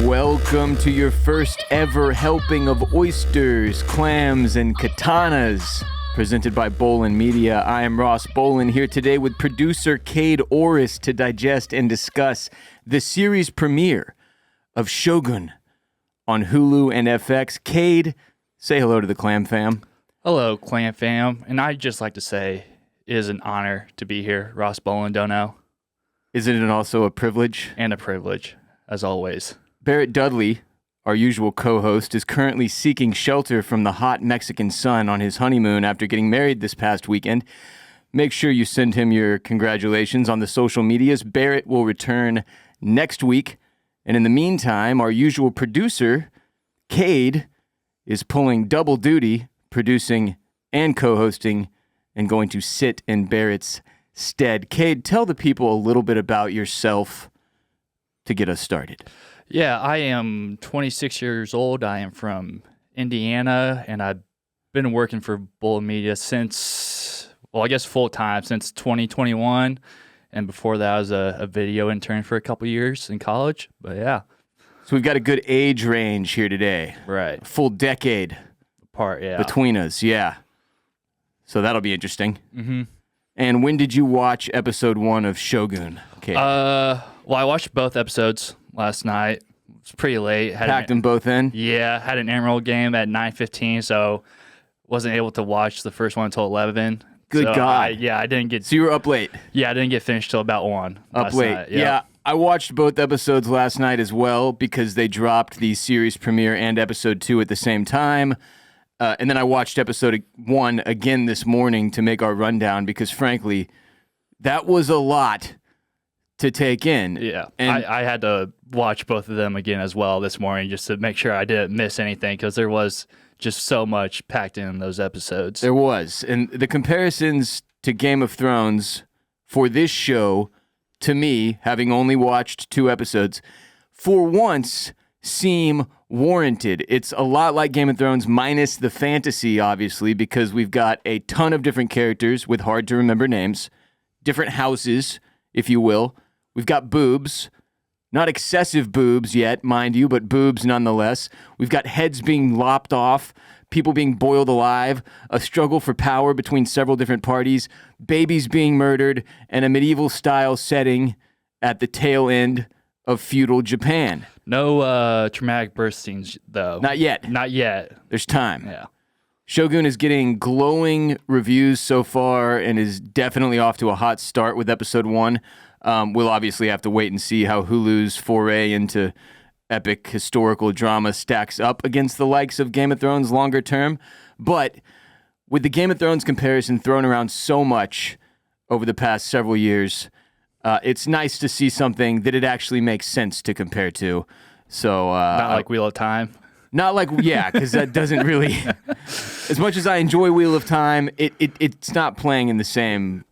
Welcome to your first ever helping of oysters, clams, and katanas, presented by Bolin Media. I am Ross Bolin, here today with producer Kade Orris to digest and discuss the series premiere of Shogun on Hulu and FX. Kade, say hello to the Clam Fam. Hello, Clam Fam. And I'd just like to say it is an honor to be here. Ross Bolin, don't know. Isn't it also a privilege? And a privilege, as always. Barrett Dudley, our usual co-host, is currently seeking shelter from the hot Mexican sun on his honeymoon after getting married this past weekend. Make sure you send him your congratulations on the social medias. Barrett will return next week. And in the meantime, our usual producer, Kade, is pulling double duty, producing and co-hosting, and going to sit in Barrett's stead. Kade, tell the people a little bit about yourself to get us started. Yeah, I am 26 years old. I am from Indiana, and I've been working for Bolin Media since, well, I guess full-time, since 2021. And before that, I was a video intern for a couple years in college. But yeah. So we've got a good age range here today. Right. A full decade apart, yeah. between us, yeah. So that'll be interesting. Mm-hmm. And when did you watch episode 1 of Shogun? Okay. Well, I watched both episodes last night. It was pretty late. Packed them both in? Yeah, had an Emerald game at 9:15, so wasn't able to watch the first one until 11. Good so God. I didn't get... So you were up late? Yeah, I didn't get finished till about 1 Up late. night. Yeah, I watched both episodes last night as well because they dropped the series premiere and episode 2 at the same time. And then I watched episode 1 again this morning to make our rundown because, frankly, that was a lot to take in. Yeah, and I had to watch both of them again as well this morning just to make sure I didn't miss anything because there was just so much packed in those episodes. There was. And the comparisons to Game of Thrones for this show, to me, having only watched 2 episodes, for once seem warranted. It's a lot like Game of Thrones minus the fantasy, obviously, because we've got a ton of different characters with hard-to-remember names, different houses, if you will. We've got boobs. Not excessive boobs yet, mind you, but boobs nonetheless. We've got heads being lopped off, people being boiled alive, a struggle for power between several different parties, babies being murdered, and a medieval-style setting at the tail end of feudal Japan. No traumatic birth scenes, though. Not yet. Not yet. There's time. Yeah. Shogun is getting glowing reviews so far and is definitely off to a hot start with episode 1. We'll obviously have to wait and see how Hulu's foray into epic historical drama stacks up against the likes of Game of Thrones longer term. But with the Game of Thrones comparison thrown around so much over the past several years, it's nice to see something that it actually makes sense to compare to. So not like Wheel of Time. Not like, yeah, because that doesn't really... As much as I enjoy Wheel of Time, it's not playing in the same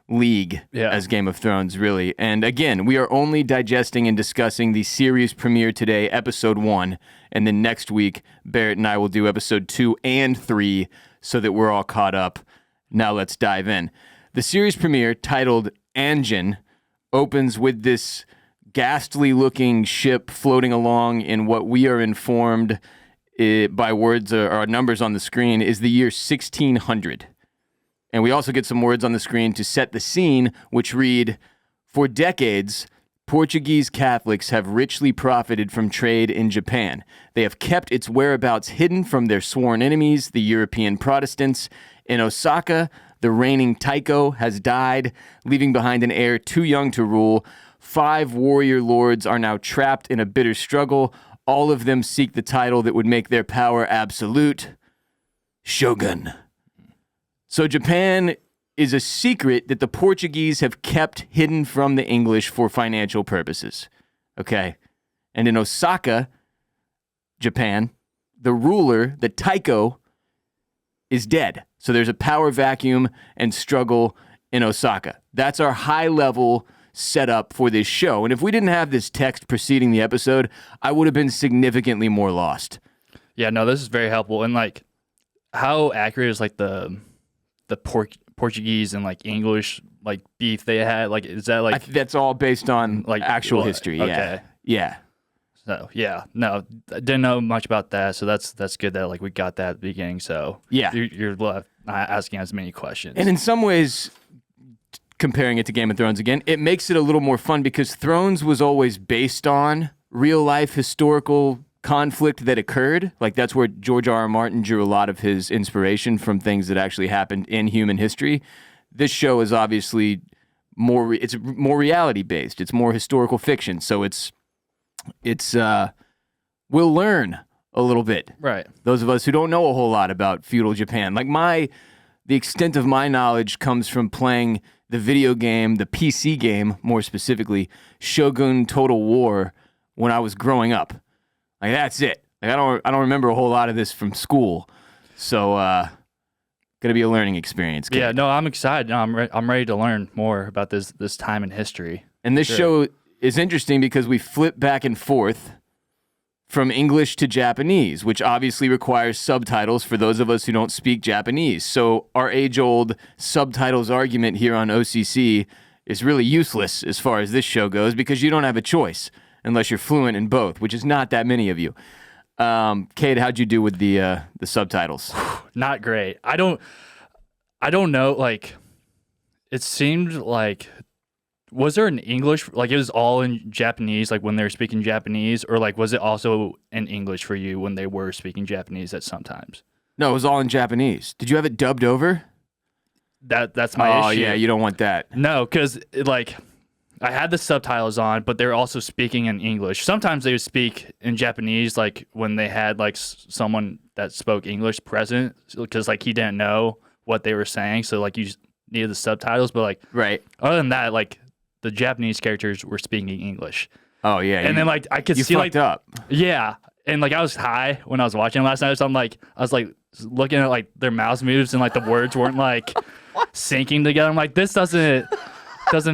league as Game of Thrones, really. And again, we are only digesting and discussing the series premiere today, episode 1, and then next week, Barrett and I will do episode 2 and 3 so that we're all caught up. Now let's dive in. The series premiere, titled Anjin, opens with this ghastly-looking ship floating along in what we are informed by words or numbers on the screen is the year 1600. And we also get some words on the screen to set the scene, which read, "For decades, Portuguese Catholics have richly profited from trade in Japan. They have kept its whereabouts hidden from their sworn enemies, the European Protestants. In Osaka, the reigning Taiko has died, leaving behind an heir too young to rule. 5 warrior lords are now trapped in a bitter struggle. All of them seek the title that would make their power absolute. Shogun." So Japan is a secret that the Portuguese have kept hidden from the English for financial purposes. Okay? And in Osaka, Japan, the ruler, the Taiko, is dead. So there's a power vacuum and struggle in Osaka. That's our high-level setup for this show. And if we didn't have this text preceding the episode, I would have been significantly more lost. Yeah, no, this is very helpful. And, like, how accurate is, like, the Portuguese and, like, English, like, beef they had? Like, is that, like... that's all based on, like, actual history, okay. Yeah. So yeah, no, I didn't know much about that. So that's good that like we got that at the beginning. So Yeah. you're left asking as many questions. And in some ways, comparing it to Game of Thrones again, it makes it a little more fun because Thrones was always based on real life historical conflict that occurred. Like that's where George R.R. Martin drew a lot of his inspiration from things that actually happened in human history. This show is obviously it's more reality based. It's more historical fiction. So it's we'll learn a little bit. Right. Those of us who don't know a whole lot about feudal Japan. Like the extent of my knowledge comes from playing the video game, the PC game, more specifically, Shogun Total War when I was growing up. Like that's it. Like I don't remember a whole lot of this from school. So gonna be a learning experience. Yeah, no, I'm excited. No, I'm ready to learn more about this time in history. And this show is interesting because we flip back and forth from English to Japanese, which obviously requires subtitles for those of us who don't speak Japanese. So our age-old subtitles argument here on OCC is really useless as far as this show goes because you don't have a choice unless you're fluent in both, which is not that many of you. Kade, how'd you do with the subtitles? Not great. I don't know. Like, it seemed like, was there an English, like it was all in Japanese, like when they were speaking Japanese, or like was it also in English for you when they were speaking Japanese at sometimes? No, it was all in Japanese. Did you have it dubbed over? That's my issue. Oh yeah, you don't want that. No, because like I had the subtitles on, but they're also speaking in English. Sometimes they would speak in Japanese, like when they had like someone that spoke English present, because like he didn't know what they were saying, so like you just needed the subtitles. But like other than that, like the Japanese characters were speaking English. Oh yeah, and then like I could see like up. Yeah, and like I was high when I was watching last night, so I was like looking at like their mouth moves and like the words weren't like syncing together. I'm like, this doesn't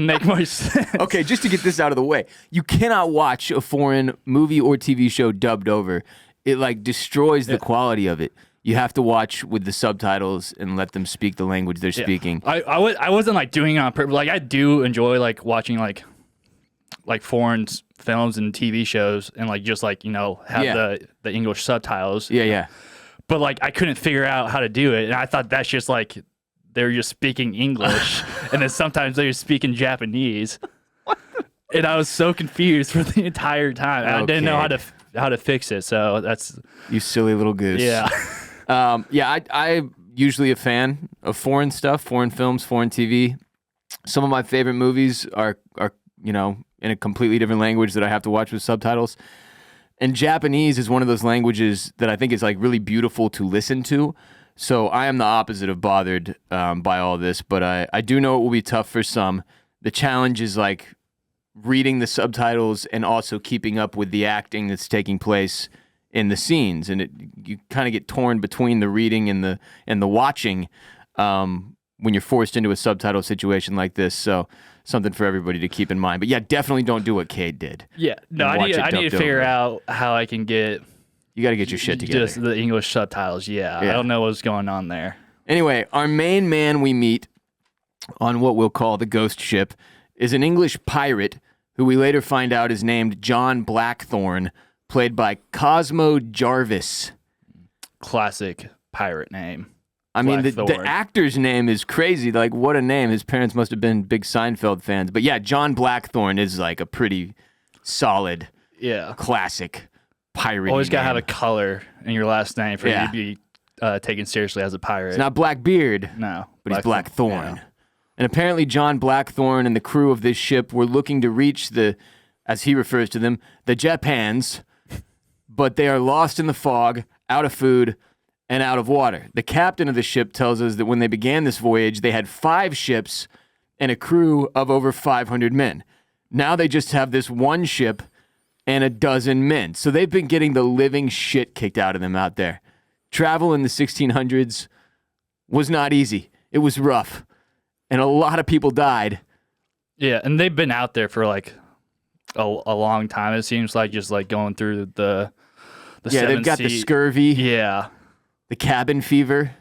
make much sense. Okay, just to get this out of the way, you cannot watch a foreign movie or TV show dubbed over. It like destroys the quality of it. You have to watch with the subtitles and let them speak the language they're speaking. I wasn't like doing it on purpose. Like I do enjoy like watching like foreign films and TV shows and like just like, you know, have the English subtitles. Yeah. But like I couldn't figure out how to do it, and I thought that's just like they're just speaking English, and then sometimes they're speaking Japanese. And I was so confused for the entire time. I didn't know how to fix it. So that's you silly little goose. Yeah. I'm usually a fan of foreign stuff, foreign films, foreign TV. Some of my favorite movies are you know, in a completely different language that I have to watch with subtitles. And Japanese is one of those languages that I think is like really beautiful to listen to. So I am the opposite of bothered by all this, but I do know it will be tough for some. The challenge is like reading the subtitles and also keeping up with the acting that's taking place in the scenes, and you kind of get torn between the reading and the watching when you're forced into a subtitle situation like this. So something for everybody to keep in mind. But yeah, definitely don't do what Kade did. Yeah, no, I need to figure out how I can get. You got to get your shit together. Just the English subtitles. Yeah, I don't know what's going on there. Anyway, our main man we meet on what we'll call the ghost ship is an English pirate who we later find out is named John Blackthorne, played by Cosmo Jarvis. Classic pirate name. I mean, the actor's name is crazy. Like, what a name. His parents must have been big Seinfeld fans. But yeah, John Blackthorne is like a pretty solid, classic pirate. Always got to have a color in your last name for you to be taken seriously as a pirate. It's not Blackbeard. No. But he's Blackthorne. Yeah. And apparently John Blackthorne and the crew of this ship were looking to reach the, as he refers to them, the Japans, but they are lost in the fog, out of food, and out of water. The captain of the ship tells us that when they began this voyage, they had 5 ships and a crew of over 500 men. Now they just have this one ship and a dozen men. So they've been getting the living shit kicked out of them out there. Travel in the 1600s was not easy. It was rough. And a lot of people died. Yeah, and they've been out there for like a long time, it seems like, just like going through the they've got the scurvy. Yeah. The cabin fever.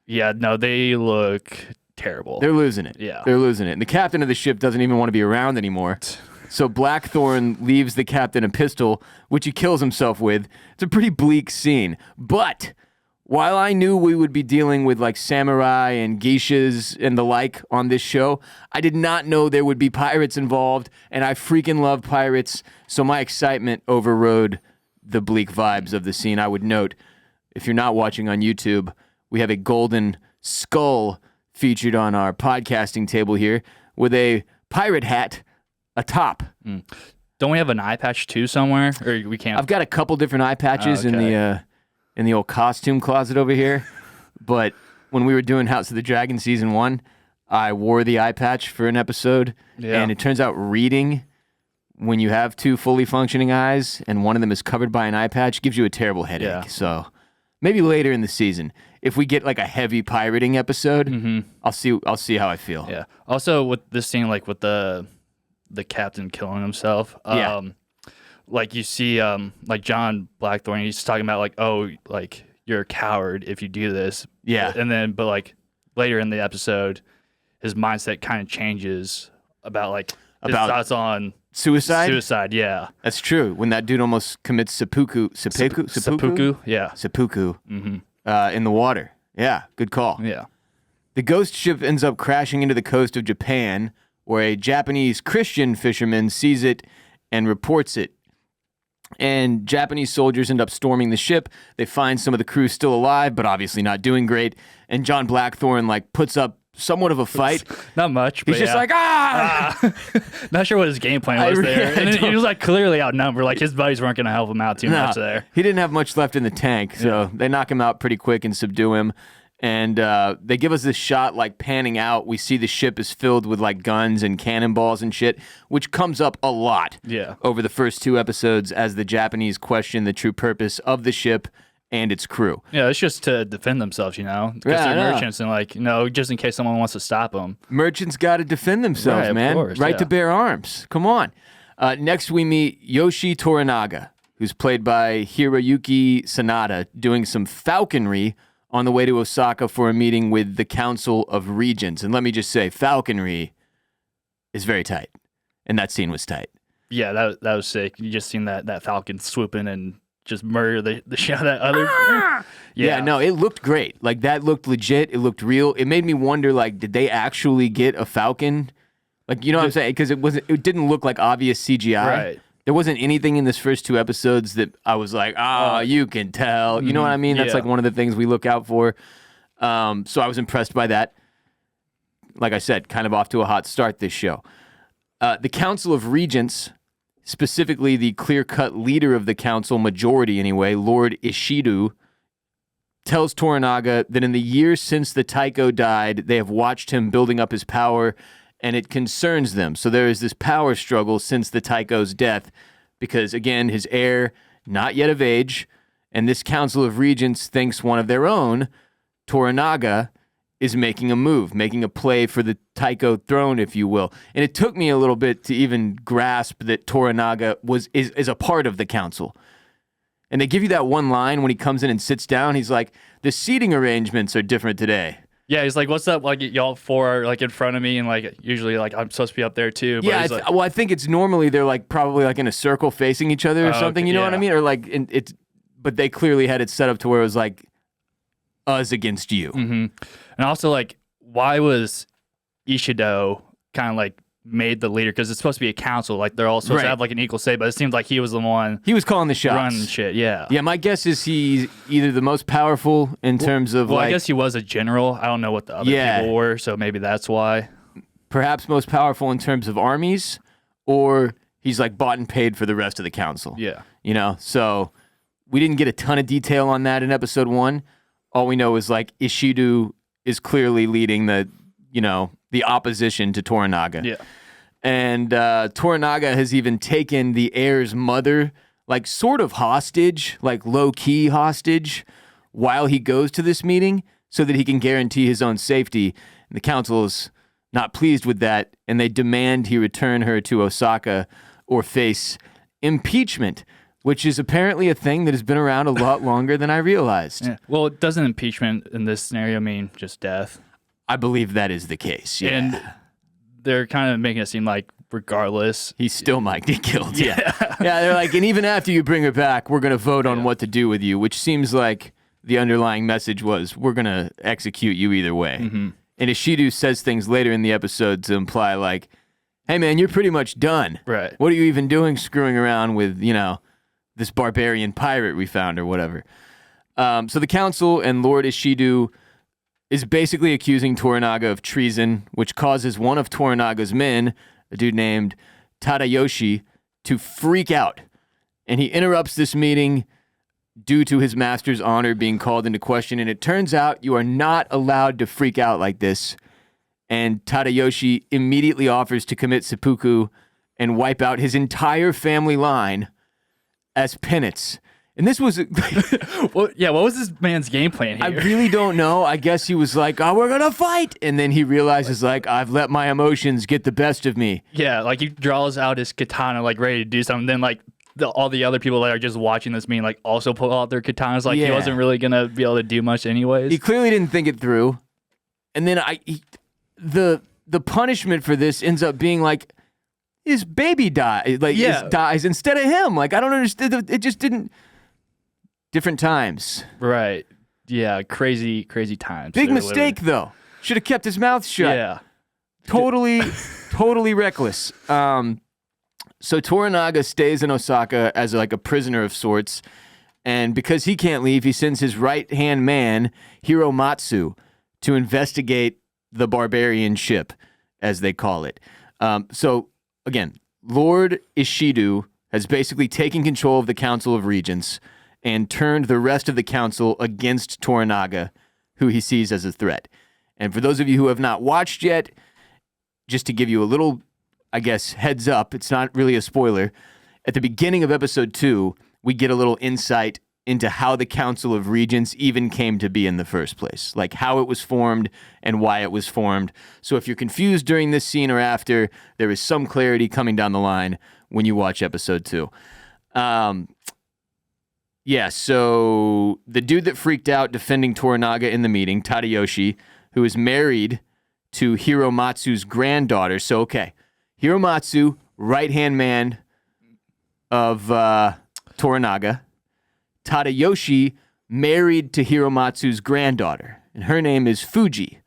Yeah, no, they look terrible. They're losing it. Yeah. They're losing it. And the captain of the ship doesn't even want to be around anymore. So Blackthorne leaves the captain a pistol, which he kills himself with. It's a pretty bleak scene. But while I knew we would be dealing with like samurai and geishas and the like on this show, I did not know there would be pirates involved, and I freaking love pirates, so my excitement overrode the bleak vibes of the scene. I would note, if you're not watching on YouTube, we have a golden skull featured on our podcasting table here with a pirate hat atop. Don't we have an eye patch too somewhere? Or we can't? I've got a couple different eye patches in the old costume closet over here. But when we were doing House of the Dragon Season 1, I wore the eye patch for an episode. Yeah. And it turns out reading, when you have two fully functioning eyes and one of them is covered by an eye patch, gives you a terrible headache. Yeah. So maybe later in the season, if we get like a heavy pirating episode, I'll see how I feel. Yeah. Also with this scene, like with the captain killing himself, like you see, like John Blackthorne, he's talking about like, oh, like you're a coward if you do this. Yeah. And then, but like later in the episode, his mindset kind of changes about his thoughts on suicide. Suicide, yeah. That's true. When that dude almost commits seppuku. Yeah. Seppuku. In the water. Yeah, good call. Yeah. The ghost ship ends up crashing into the coast of Japan, where a Japanese Christian fisherman sees it and reports it. And Japanese soldiers end up storming the ship. They find some of the crew still alive, but obviously not doing great. And John Blackthorne puts up somewhat of a fight. Not much, but he's just like, not sure what his game plan was there. And he was clearly outnumbered. Like his buddies weren't going to help him out too much there. He didn't have much left in the tank, so they knock him out pretty quick and subdue him. And they give us this shot panning out. We see the ship is filled with guns and cannonballs and shit, which comes up a lot over the first two episodes as the Japanese question the true purpose of the ship and its crew. Yeah, it's just to defend themselves, because they're merchants and just in case someone wants to stop them. Merchants got to defend themselves, man. Of course, to bear arms. Come on. Next we meet Yoshi Toranaga, who's played by Hiroyuki Sanada, doing some falconry on the way to Osaka for a meeting with the Council of Regents. And let me just say, falconry is very tight. And that scene was tight. Yeah, that was sick. You just seen that falcon swooping and just murder the shit out of that other. Yeah, no, it looked great. That looked legit. It looked real. It made me wonder, did they actually get a falcon? You know what I'm saying? Because it didn't look like obvious CGI. Right. There wasn't anything in this first two episodes that I was like, you can tell. You know what I mean? That's one of the things we look out for. So I was impressed by that. Like I said, kind of off to a hot start this show. The Council of Regents, specifically the clear-cut leader of the council, majority anyway, Lord Ishido, tells Toranaga that in the years since the Taiko died, they have watched him building up his power, and it concerns them. So there is this power struggle since the Taiko's death because, again, his heir, not yet of age, and this Council of Regents thinks one of their own, Toranaga, is making a move, making a play for the Taiko throne, if you will. And it took me a little bit to even grasp that Toranaga is a part of the council. And they give you that one line when he comes in and sits down. He's like, the seating arrangements are different today. Yeah, he's like, what's up? Y'all four are in front of me, and usually I'm supposed to be up there too. But yeah, I think it's normally they're probably in a circle facing each other or something. Okay, you know what I mean? Or but they clearly had it set up to where it was us against you. Mm-hmm. And also why was Ishido kind of made the leader? Because it's supposed to be a council. They're all supposed to have an equal say, but it seems like he was the one. He was calling the shots. Running shit, yeah. Yeah, my guess is he's either the most powerful in terms of I guess he was a general. I don't know what the other people were, so maybe that's why. Perhaps most powerful in terms of armies, or he's bought and paid for the rest of the council. Yeah. So we didn't get a ton of detail on that in episode 1. All we know is Ishido is clearly leading the opposition to Toranaga. Yeah. And Toranaga has even taken the heir's mother, sort of hostage, low-key hostage, while he goes to this meeting so that he can guarantee his own safety. And the council is not pleased with that, and they demand he return her to Osaka or face impeachment, which is apparently a thing that has been around a lot longer than I realized. Yeah. Well, doesn't impeachment in this scenario mean just death? I believe that is the case, yeah. And they're kind of making it seem like regardless. He still might get killed. Yeah. Yeah, they're like, and even after you bring her back, we're going to vote on what to do with you, which seems like the underlying message was, we're going to execute you either way. Mm-hmm. And Ishidu says things later in the episode to imply like, hey man, you're pretty much done. Right. What are you even doing screwing around with, this barbarian pirate we found or whatever? So the council and Lord Ishidu is basically accusing Toranaga of treason, which causes one of Toranaga's men, a dude named Tadayoshi, to freak out. And he interrupts this meeting due to his master's honor being called into question. And it turns out you are not allowed to freak out like this. And Tadayoshi immediately offers to commit seppuku and wipe out his entire family line as penance. And this was... Well, yeah, what was this man's game plan here? I really don't know. I guess he was like, oh, we're going to fight. And then he realizes, like, I've let my emotions get the best of me. Yeah, like he draws out his katana, like ready to do something. Then, like, all the other people that are just watching this meeting, like, also pull out their katanas. Like, he wasn't really going to be able to do much anyways. He clearly didn't think it through. And then the punishment for this ends up being, like, his baby dies instead of him. Like, I don't understand. It just didn't... Different times. Right. Yeah, crazy times. Big mistake, though. Should have kept his mouth shut. Yeah. Totally reckless. So Toranaga stays in Osaka as like a prisoner of sorts, and because he can't leave, he sends his right-hand man, Hiromatsu, to investigate the barbarian ship, as they call it. So, again, Lord Ishidu has basically taken control of the Council of Regents and turned the rest of the council against Toranaga, who he sees as a threat. And for those of you who have not watched yet, just to give you a little, I guess, heads up, it's not really a spoiler. At the beginning of episode 2, we get a little insight into how the Council of Regents even came to be in the first place, like how it was formed and why it was formed. So if you're confused during this scene or after, there is some clarity coming down the line when you watch episode 2. Yeah, so the dude that freaked out defending Toranaga in the meeting, Tadayoshi, who is married to Hiromatsu's granddaughter. So, okay, Hiromatsu, right-hand man of Toranaga. Tadayoshi, married to Hiromatsu's granddaughter, and her name is Fuji.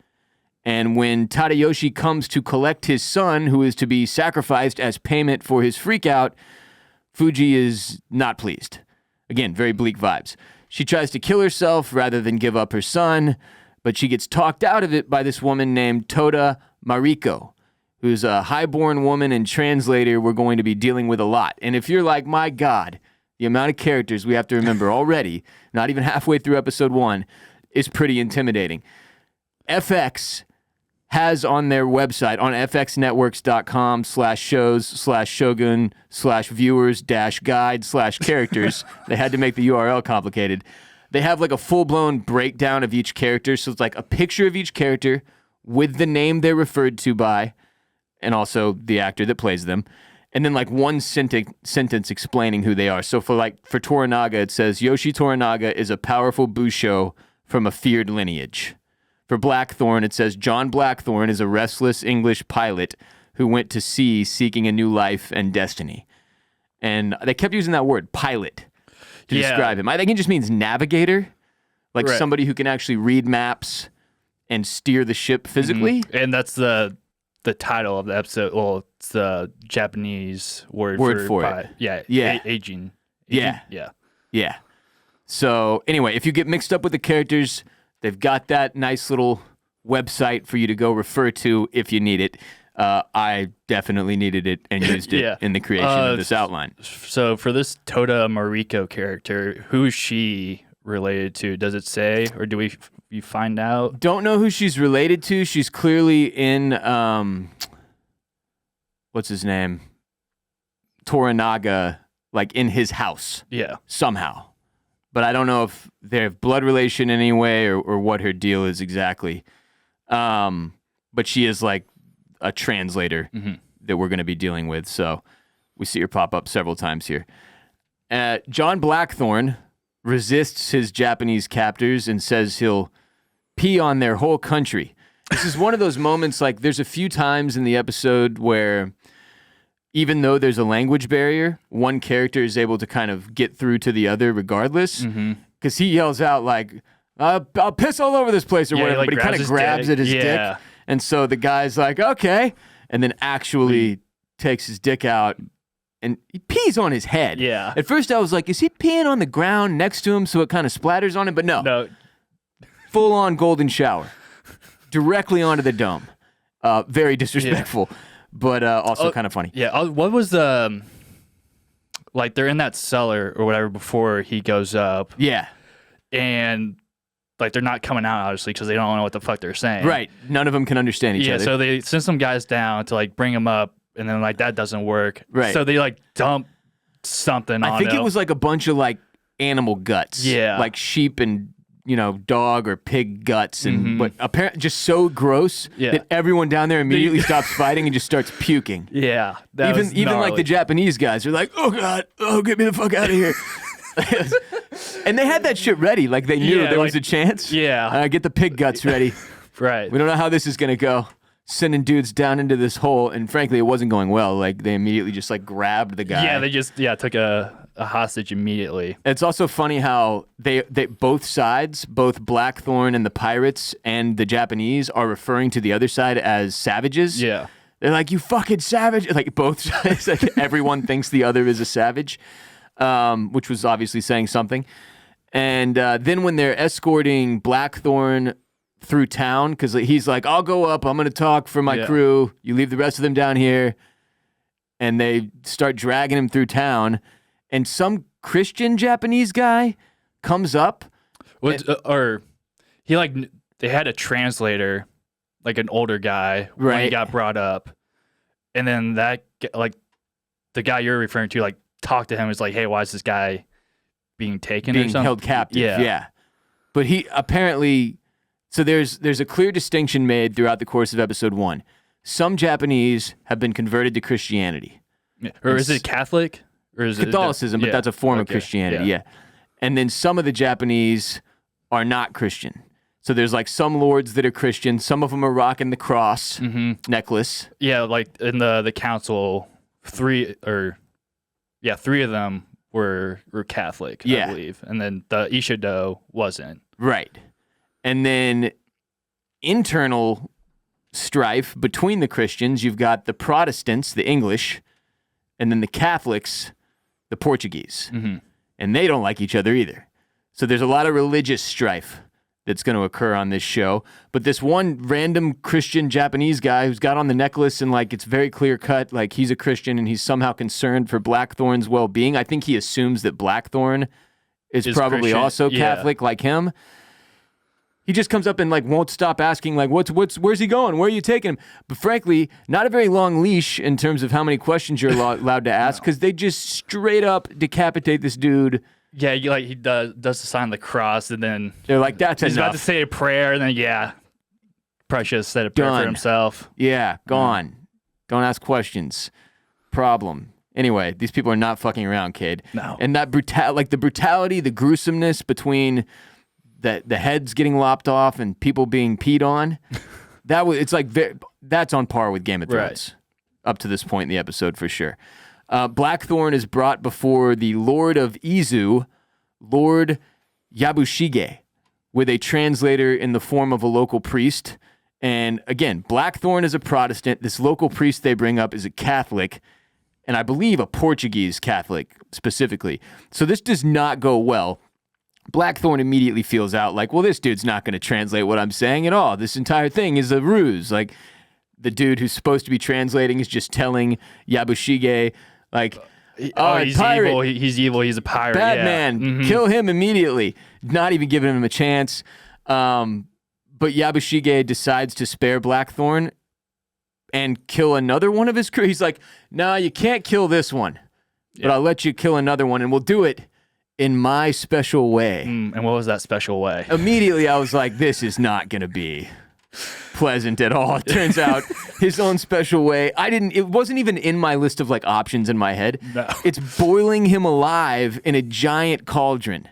And when Tadayoshi comes to collect his son, who is to be sacrificed as payment for his freakout, Fuji is not pleased. Again, very bleak vibes. She tries to kill herself rather than give up her son, but she gets talked out of it by this woman named Toda Mariko, who's a highborn woman and translator we're going to be dealing with a lot. And if you're like, my God, the amount of characters we have to remember already, not even halfway through episode 1, is pretty intimidating. FX has on their website, on fxnetworks.com/shows/shogun/viewers-guide/characters, they had to make the URL complicated. They have like a full-blown breakdown of each character. So it's like a picture of each character with the name they're referred to by, and also the actor that plays them. And then like one sentence explaining who they are. So for Toranaga, it says, Yoshi Toranaga is a powerful Busho from a feared lineage. For Blackthorne, it says, John Blackthorne is a restless English pilot who went to sea seeking a new life and destiny. And they kept using that word, pilot, to describe him. I think it just means navigator, like somebody who can actually read maps and steer the ship physically. Mm-hmm. And that's the title of the episode. Well, it's the Japanese word for it. Yeah. Aging. Yeah. Yeah. Yeah. So anyway, if you get mixed up with the characters, they've got that nice little website for you to go refer to if you need it. I definitely needed it and used it in the creation of this outline. So for this Toda Mariko character, who is she related to? Does it say, or do you find out? Don't know who she's related to. She's clearly in, what's his name? Toranaga, like in his house. Yeah. Somehow. But I don't know if they have blood relation in any way or what her deal is exactly. But she is like a translator that we're going to be dealing with. So we see her pop up several times here. John Blackthorne resists his Japanese captors and says he'll pee on their whole country. This is one of those moments, like there's a few times in the episode where even though there's a language barrier, one character is able to kind of get through to the other regardless. Because he yells out like, I'll piss all over this place or whatever, but he kind of grabs at his dick. And so the guy's like, okay. And then actually takes his dick out and he pees on his head. Yeah. At first I was like, is he peeing on the ground next to him so it kind of splatters on him? But no. Full on golden shower. Directly onto the dome. Very disrespectful, but also kind of funny. Yeah. What was the... Like, they're in that cellar or whatever before he goes up. Yeah. And... Like, they're not coming out, obviously, because they don't know what the fuck they're saying. Right. None of them can understand each other. Yeah, so they send some guys down to, like, bring them up, and then, like, that doesn't work. Right. So they, like, dump something on I think it was, like, a bunch of, like, animal guts. Yeah. Like sheep and, dog or pig guts. And but apparently just so gross that everyone down there immediately stops fighting and just starts puking. Yeah. Even like, the Japanese guys are like, oh, God, get me the fuck out of here. And they had that shit ready. Like, they knew there was a chance. Yeah. Get the pig guts ready. Right. We don't know how this is going to go. Sending dudes down into this hole. And frankly, it wasn't going well. Like, they immediately just, like, grabbed the guy. Yeah, they just, took a hostage immediately. It's also funny how they both sides, both Blackthorne and the pirates and the Japanese, are referring to the other side as savages. Yeah. They're like, you fucking savage. Like, both sides. Like, everyone thinks the other is a savage. Which was obviously saying something. And then when they're escorting Blackthorne through town, because he's like, I'll go up, I'm going to talk for my crew, you leave the rest of them down here, and they start dragging him through town, and some Christian Japanese guy comes up. They had a translator, like an older guy, when he got brought up, and then that, like, the guy you're referring to, like, talked to him, is like, hey, why is this guy being taken or something? Held captive. Yeah. But he apparently, so there's a clear distinction made throughout the course of episode 1. Some Japanese have been converted to Christianity. Or is it Catholic? Or is Catholicism, but that's a form of Christianity, yeah. And then some of the Japanese are not Christian. So there's like some lords that are Christian, some of them are rocking the cross necklace. Yeah, like in the council, three of them were Catholic, I believe. And then the Ishido wasn't. Right. And then internal strife between the Christians, you've got the Protestants, the English, and then the Catholics, the Portuguese. And they don't like each other either. So there's a lot of religious strife that's going to occur on this show. But this one random Christian Japanese guy who's got on the necklace and, like, it's very clear cut, like, he's a Christian and he's somehow concerned for Blackthorne's well-being. I think he assumes that Blackthorne is probably Christian, also Catholic like him. He just comes up and, like, won't stop asking, like, where's he going? Where are you taking him? But frankly, not a very long leash in terms of how many questions you're allowed to ask, because they just straight up decapitate this dude. Yeah, he does the sign of the cross, and then they're like, that's enough. He's about to say a prayer, and then probably should have said a prayer for himself. Yeah, gone. Don't ask questions. Problem. Anyway, these people are not fucking around, kid. No. And that the brutality, the gruesomeness between the heads getting lopped off and people being peed on, that's on par with Game of Thrones up to this point in the episode for sure. Blackthorne is brought before the Lord of Izu, Lord Yabushige, with a translator in the form of a local priest. And again, Blackthorne is a Protestant. This local priest they bring up is a Catholic, and I believe a Portuguese Catholic specifically. So this does not go well. Blackthorne immediately feels out like, well, this dude's not going to translate what I'm saying at all. This entire thing is a ruse. Like, the dude who's supposed to be translating is just telling Yabushige, like, he's pirate, evil. He's evil. He's a pirate. Bad man. Kill him immediately. Not even giving him a chance. But Yabushige decides to spare Blackthorne and kill another one of his crew. He's like, nah, you can't kill this one, but I'll let you kill another one, and we'll do it in my special way. And what was that special way? Immediately, I was like, this is not going to be pleasant at all. It turns out his own special way. It wasn't even in my list of, like, options in my head. No. It's boiling him alive in a giant cauldron.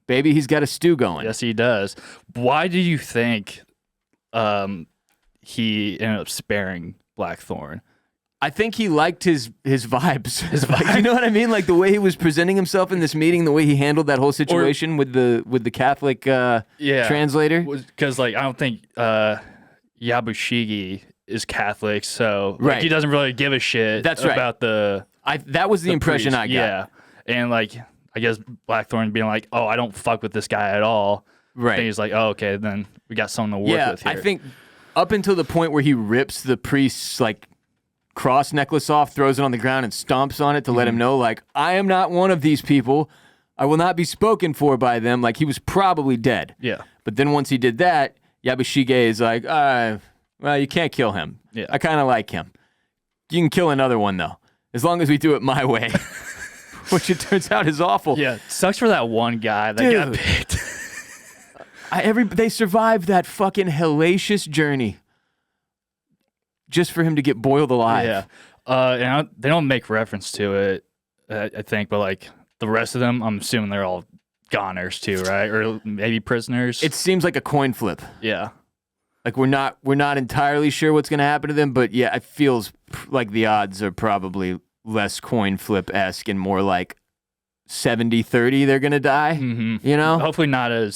Baby, he's got a stew going. Yes, he does. Why do you think he ended up sparing Blackthorne? I think he liked his vibes. His vibes. You know what I mean? Like the way he was presenting himself in this meeting, the way he handled that whole situation with the Catholic translator. Because like I don't think Yabushige is Catholic, so like, he doesn't really give a shit about the. That was the impression I got. Yeah, and like I guess Blackthorne being like, "Oh, I don't fuck with this guy at all." Right. And he's like, "Oh, okay, then we got something to work with here." I think up until the point where he rips the priest's like cross necklace off, throws it on the ground, and stomps on it to let him know, like, I am not one of these people. I will not be spoken for by them. Like, he was probably dead. Yeah. But then once he did that, Yabushige is like, well, you can't kill him. Yeah. I kind of like him. You can kill another one, though, as long as we do it my way, which it turns out is awful. Yeah, sucks for that one guy that got picked. They survived that fucking hellacious journey just for him to get boiled alive. Yeah. And they don't make reference to it, I think, but like the rest of them, I'm assuming they're all goners too, right? Or maybe prisoners. It seems like a coin flip. Yeah. Like we're not entirely sure what's going to happen to them, but yeah, it feels like the odds are probably less coin flip-esque and more like 70-30 they're going to die, you know? Hopefully not in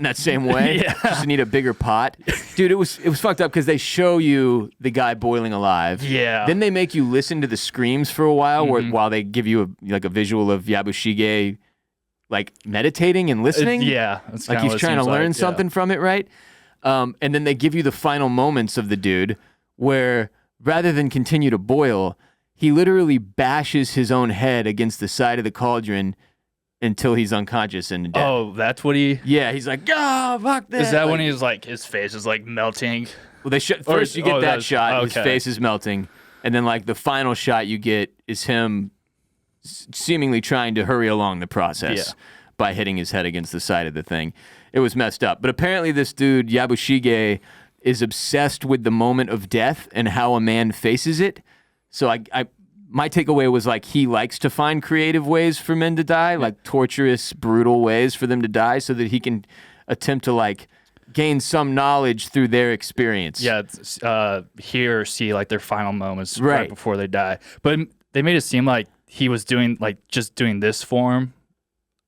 that same way. Yeah. Just need a bigger pot. Dude, it was fucked up because they show you the guy boiling alive. Yeah. Then they make you listen to the screams for a while while they give you a visual of Yabushige like meditating and listening. Yeah. Like he's trying to learn something from it, right? And then they give you the final moments of the dude where rather than continue to boil, he literally bashes his own head against the side of the cauldron until he's unconscious and dead. Oh, that's what he... Yeah, he's like, fuck this. Is that when he's like, his face is like melting? Well, first you get that shot, his face is melting, and then like the final shot you get is him seemingly trying to hurry along the process by hitting his head against the side of the thing. It was messed up. But apparently this dude, Yabushige, is obsessed with the moment of death and how a man faces it. So my takeaway was like he likes to find creative ways for men to die, like torturous, brutal ways for them to die so that he can attempt to like gain some knowledge through their experience. Yeah, hear or see like their final moments right before they die. But they made it seem like he was doing like just doing this form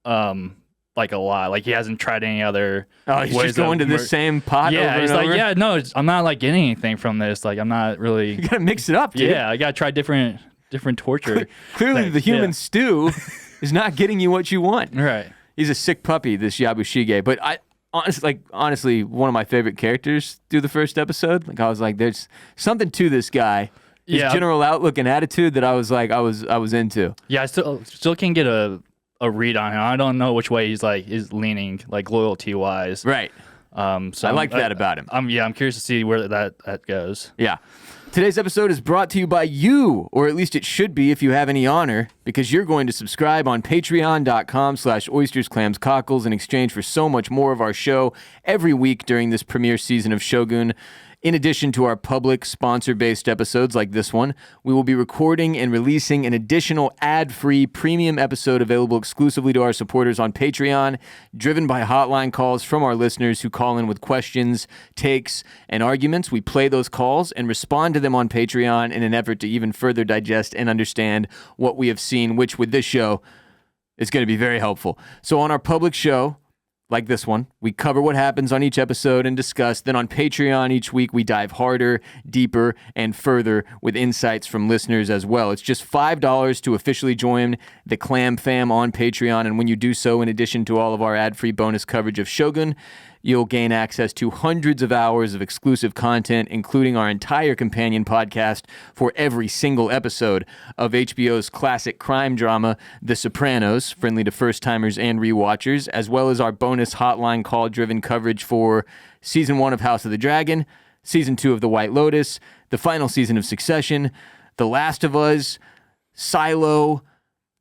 like a lot. Like he hasn't tried any other he's just going to the same pot over and he's over? Like, yeah, no, I'm not like getting anything from this. Like I'm not really... You gotta mix it up, dude. Yeah, I gotta try different torture. Clearly the human stew is not getting you what you want. Right. He's a sick puppy, this Yabushige. But honestly, one of my favorite characters through the first episode. Like I was like, there's something to this guy. His general outlook and attitude that I was like, I was into. Yeah, I still can't get a read on him. I don't know which way he's like is leaning, like loyalty wise. Right. So I like that about him. I'm curious to see where that goes. Yeah. Today's episode is brought to you by you, or at least it should be if you have any honor, because you're going to subscribe on patreon.com/oystersclamscockles in exchange for so much more of our show every week during this premiere season of Shogun. In addition to our public sponsor-based episodes like this one, we will be recording and releasing an additional ad-free premium episode available exclusively to our supporters on Patreon, driven by hotline calls from our listeners who call in with questions, takes, and arguments. We play those calls and respond to them on Patreon in an effort to even further digest and understand what we have seen, which with this show is going to be very helpful. So on our public show, like this one, we cover what happens on each episode and discuss. Then on Patreon each week, we dive harder, deeper, and further with insights from listeners as well. It's just $5 to officially join the Clam Fam on Patreon. And when you do so, in addition to all of our ad-free bonus coverage of Shogun, you'll gain access to hundreds of hours of exclusive content, including our entire companion podcast for every single episode of HBO's classic crime drama, The Sopranos, friendly to first-timers and rewatchers, as well as our bonus hotline call-driven coverage for Season 1 of House of the Dragon, Season 2 of The White Lotus, the final season of Succession, The Last of Us, Silo,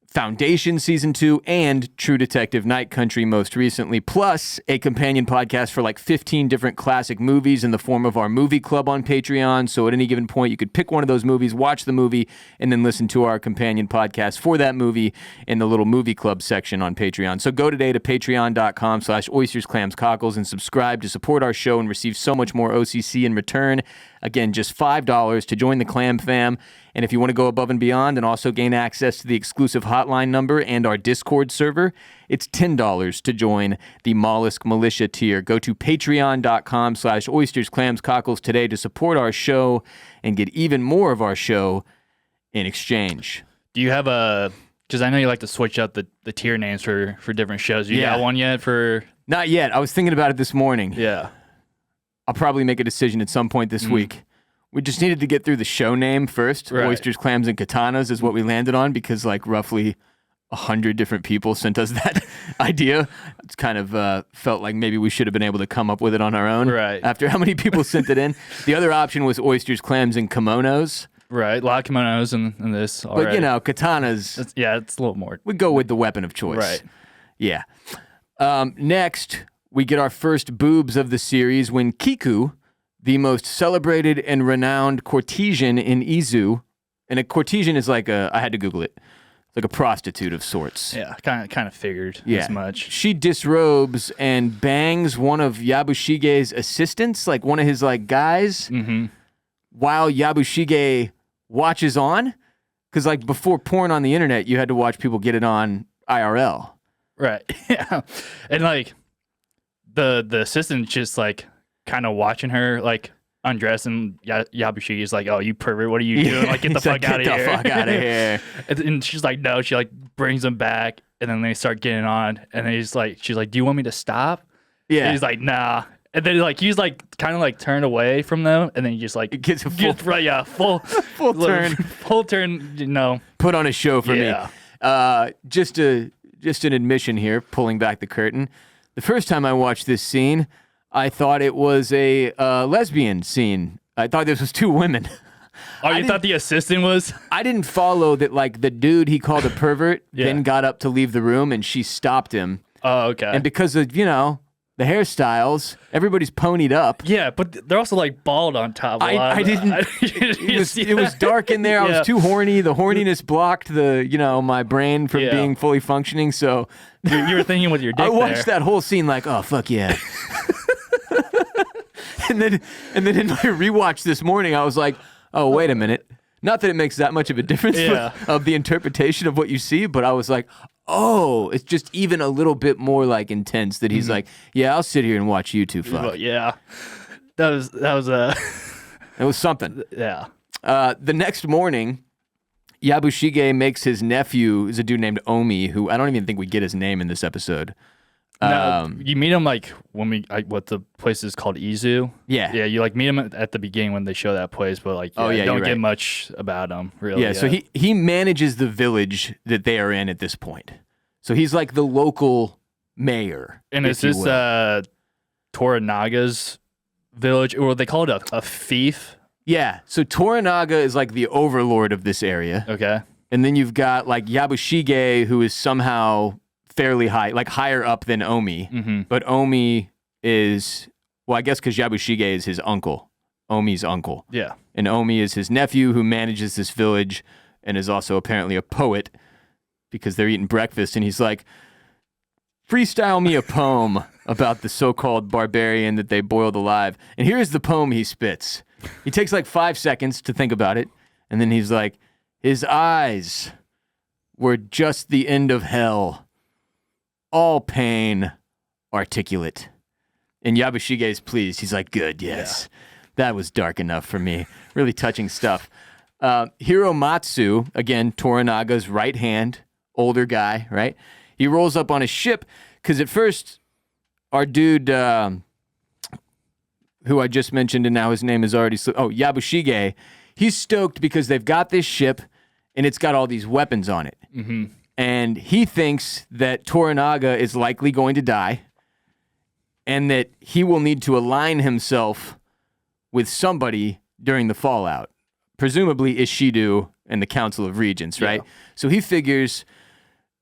Foundation Season 2, and True Detective Night Country most recently, plus a companion podcast for like 15 different classic movies in the form of our movie club on Patreon. So at any given point, you could pick one of those movies, watch the movie, and then listen to our companion podcast for that movie in the little movie club section on Patreon. So go today to patreon.com/oystersclamscockles and subscribe to support our show and receive so much more OCC in return. Again, just $5 to join the Clam Fam. And if you want to go above and beyond and also gain access to the exclusive hotline number and our Discord server, it's $10 to join the Mollusk Militia tier. Go to patreon.com/oystersclamscockles today to support our show and get even more of our show in exchange. Do you have because I know you like to switch out the tier names for different shows. You got one yet for? Not yet. I was thinking about it this morning. Yeah. I'll probably make a decision at some point this week. We just needed to get through the show name first. Right. Oysters, Clams, and Katanas is what we landed on because like roughly 100 different people sent us that idea. It's kind of felt like maybe we should have been able to come up with it on our own. Right. After how many people sent it in. The other option was Oysters, Clams, and Kimonos. Right. A lot of kimonos in this already. But, Katanas. It's a little more. We go with the weapon of choice. Right. Yeah. Next, we get our first boobs of the series when Kiku, the most celebrated and renowned courtesan in Izu, and a courtesan is like I had to Google it, it's like a prostitute of sorts. Yeah, kind of figured as much. She disrobes and bangs one of Yabushige's assistants, like one of his like guys, while Yabushige watches on, because like before porn on the internet, you had to watch people get it on IRL. Right. Yeah, and like the assistant just like kind of watching her like undress, and Yabushi is like, "Oh, you pervert! What are you doing? Like, get the fuck out of here! Get the fuck out of here!" And she's like, "No." She like brings him back, and then they start getting on, and then she's like, "Do you want me to stop?" Yeah. And he's like, "Nah." And then like he's like kind of like turned away from them, and then he just like gets a full turn, full turn. Put on a show for me. Just an admission here, pulling back the curtain. The first time I watched this scene, I thought it was a lesbian scene. I thought this was two women. Oh, you thought the assistant was? I didn't follow that, like, the dude he called a pervert then got up to leave the room, and she stopped him. Oh, okay. And because of, the hairstyles, everybody's ponied up. Yeah, but they're also, like, bald on top. I didn't. It was dark in there. I was too horny. The horniness blocked my brain from being fully functioning, so... You were thinking with your dick I watched that whole scene like, oh, fuck yeah. and then in my rewatch this morning, I was like, oh, wait a minute. Not that it makes that much of a difference of the interpretation of what you see, but I was like, oh, it's just even a little bit more like intense that he's like, yeah, I'll sit here and watch you two fuck. Yeah. That was it was something. Yeah. The next morning, Yabushige makes his nephew, is a dude named Omi, who I don't even think we get his name in this episode. No, you meet him like when what the place is called Izu. Yeah. Yeah, you like meet him at the beginning when they show that place, but like you don't get much about him really. Yeah, so he manages the village that they are in at this point. So he's like the local mayor. And is this Toranaga's village, or they call it a fief? Yeah, so Toranaga is like the overlord of this area. Okay. And then you've got like Yabushige, who is somehow fairly high, like higher up than Omi. Mm-hmm. But Omi is, well, I guess because Yabushige is his uncle, Omi's uncle. Yeah. And Omi is his nephew who manages this village and is also apparently a poet because they're eating breakfast. And he's like, freestyle me a poem about the so-called barbarian that they boiled alive. And here's the poem he spits. He takes like 5 seconds to think about it. And then he's like, his eyes were just the end of hell. All pain, articulate. And Yabushige is pleased. He's like, good, yes. Yeah. That was dark enough for me. Really touching stuff. Hiromatsu, again, Toranaga's right hand, older guy, right? He rolls up on his ship because at first our dude, who I just mentioned and now his name is already... Yabushige. He's stoked because they've got this ship and it's got all these weapons on it. Mm-hmm. And he thinks that Toranaga is likely going to die and that he will need to align himself with somebody during the fallout. Presumably Ishido and the Council of Regents, right? Yeah. So he figures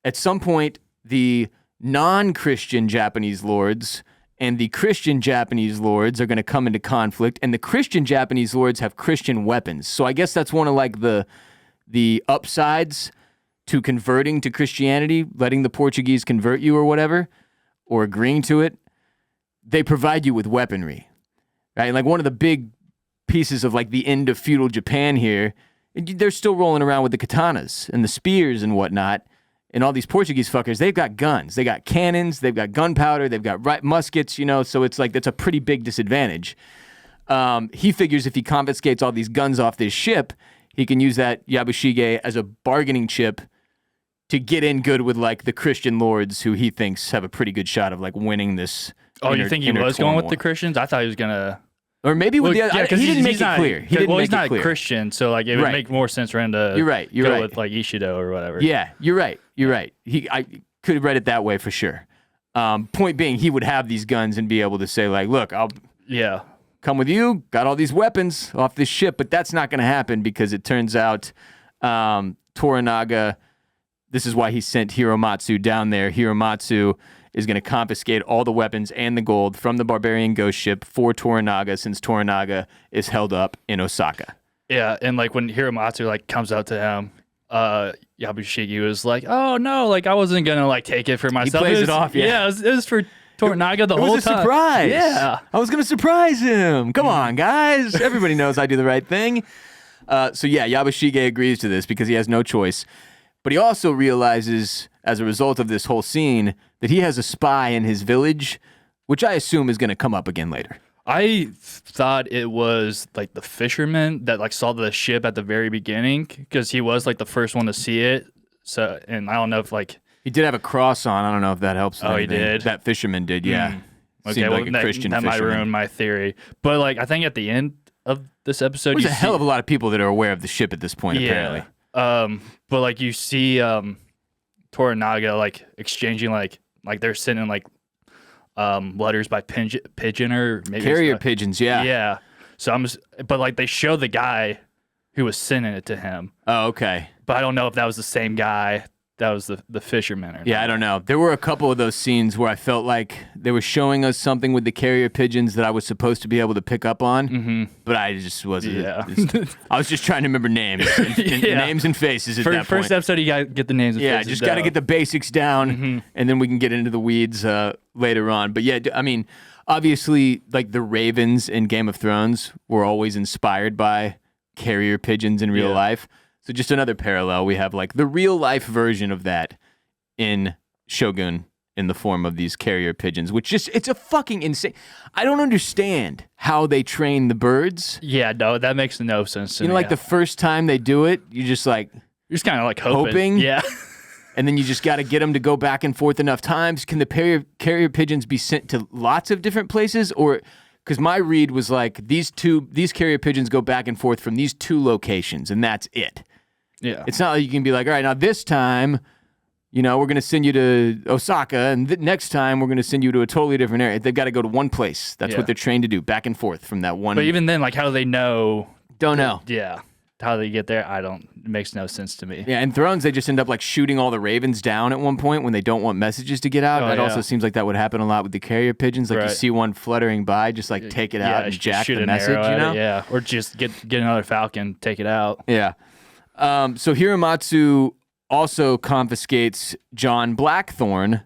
at some point, the non-Christian Japanese lords and the Christian Japanese lords are going to come into conflict, and the Christian Japanese lords have Christian weapons. So I guess that's one of like the upsides to converting to Christianity, letting the Portuguese convert you or whatever, or agreeing to it. They provide you with weaponry, right? Like one of the big pieces of like the end of feudal Japan here, they're still rolling around with the katanas and the spears and whatnot. And all these Portuguese fuckers, they've got guns, they got cannons, they've got gunpowder, they've got muskets, you know, so it's like that's a pretty big disadvantage. He figures if he confiscates all these guns off this ship, he can use that Yabushige as a bargaining chip to get in good with like the Christian lords who he thinks have a pretty good shot of like winning this. Oh, you think he was going with the Christians? I thought he was gonna. Or maybe with the other. Yeah, he didn't make it clear. He's not a Christian, so like it would make more sense for him to. You're right. Go with like Ishido or whatever. Yeah, you're right. I could have read it that way for sure. Point being, he would have these guns and be able to say like, look, I'll come with you. Got all these weapons off this ship, but that's not going to happen because it turns out Toranaga. This is why he sent Hiromatsu down there. Hiromatsu is going to confiscate all the weapons and the gold from the barbarian ghost ship for Toranaga, since Toranaga is held up in Osaka. Yeah, and like when Hiromatsu like comes out to him, Yabushige was like, "Oh no, like I wasn't gonna like take it for myself." He plays it off. Yeah, it was for Toranaga the whole time. It was a surprise. Yeah, I was gonna surprise him. Come on, guys! Everybody knows I do the right thing. So yeah, Yabushige agrees to this because he has no choice. But he also realizes, as a result of this whole scene, that he has a spy in his village, which I assume is going to come up again later. I thought it was like the fisherman that like saw the ship at the very beginning because he was like the first one to see it. So, and I don't know if like he did have a cross on. I don't know if that helps. Oh, he did. That fisherman did. Yeah. Okay, Seemed well, like a Christian that fisherman. might ruin my theory. But like I think at the end of this episode, there's a hell of a lot of people that are aware of the ship at this point. Apparently. But like you see Toranaga like exchanging like they're sending like letters by pigeon or maybe carrier pigeons, yeah. So but like they show the guy who was sending it to him. Oh, okay. But I don't know if that was the same guy that was the fisherman or not. Yeah, I don't know. There were a couple of those scenes where I felt like they were showing us something with the carrier pigeons that I was supposed to be able to pick up on, but I just wasn't. Yeah. I was just trying to remember names, names and faces at that point. First episode, you gotta get the names and faces. Yeah, just got to get the basics down, and then we can get into the weeds later on. But yeah, I mean, obviously, like the ravens in Game of Thrones were always inspired by carrier pigeons in real life. So just another parallel. We have like the real life version of that in Shogun in the form of these carrier pigeons, which it's a fucking insane. I don't understand how they train the birds. Yeah, no, that makes no sense to me. You know, like the first time they do it, you just like... You're just kind of like hoping. Yeah. And then you just got to get them to go back and forth enough times. Can the carrier pigeons be sent to lots of different places? Or... Because my read was like, these carrier pigeons go back and forth from these two locations, and that's it. Yeah. It's not like you can be like, all right, now this time, you know, we're going to send you to Osaka, and next time we're going to send you to a totally different area. They've got to go to one place. That's what they're trained to do, back and forth from that one. But even then, like, how do they know? Don't know. Yeah. How they get there, it makes no sense to me. Yeah, in Thrones, they just end up like shooting all the ravens down at one point when they don't want messages to get out. That also seems like that would happen a lot with the carrier pigeons. Like you see one fluttering by, just like take it out and jack the message, you know? Yeah, or just get another falcon, take it out. Yeah. So Hiromatsu also confiscates John Blackthorne,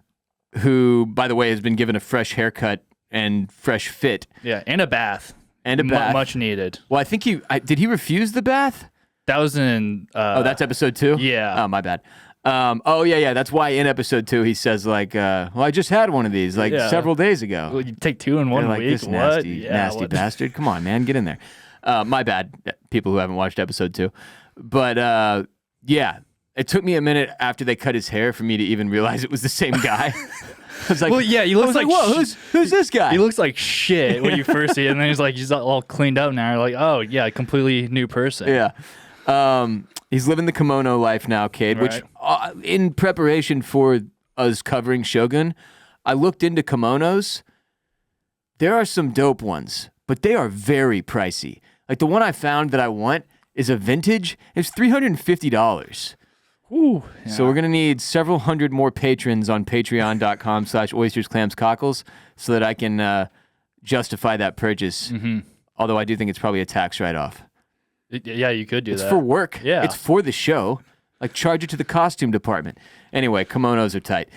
who, by the way, has been given a fresh haircut and fresh fit. Yeah, and a bath. Much needed. Well, I think did he refuse the bath? That was in... that's episode 2? Yeah. Oh, my bad. Yeah. That's why in episode 2 he says like, well, I just had one of these like several days ago. Well, you take 2 in one like, week? This nasty bastard. Come on, man. Get in there. My bad, people who haven't watched episode 2. But yeah, it took me a minute after they cut his hair for me to even realize it was the same guy. I was like, well, yeah, he looks like whoa, who's this guy? He looks like shit when you first see it, and then he's all cleaned up now. You're like, oh yeah, a completely new person. Yeah. He's living the kimono life now, Kade, which in preparation for us covering Shogun, I looked into kimonos. There are some dope ones, but they are very pricey. Like the one I found that I want is a vintage. It's $350. Ooh, yeah. So we're going to need several hundred more patrons on patreon.com/oystersclamscockles so that I can justify that purchase. Mm-hmm. Although I do think it's probably a tax write-off. Yeah, you could do that. It's for work. Yeah. It's for the show. Like, charge it to the costume department. Anyway, kimonos are tight.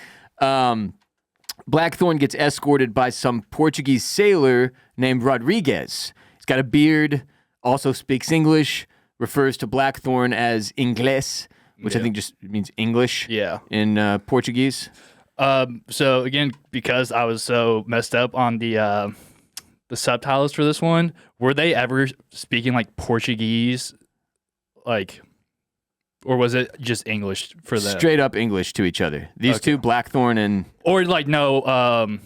Blackthorne gets escorted by some Portuguese sailor named Rodriguez. He's got a beard, also speaks English, refers to Blackthorne as Inglés, which I think just means English in Portuguese. So again, because I was so messed up on the subtitles for this one, were they ever speaking like Portuguese, like, or was it just English for them? Straight up English to each other. These two, Blackthorne and... Or like, no...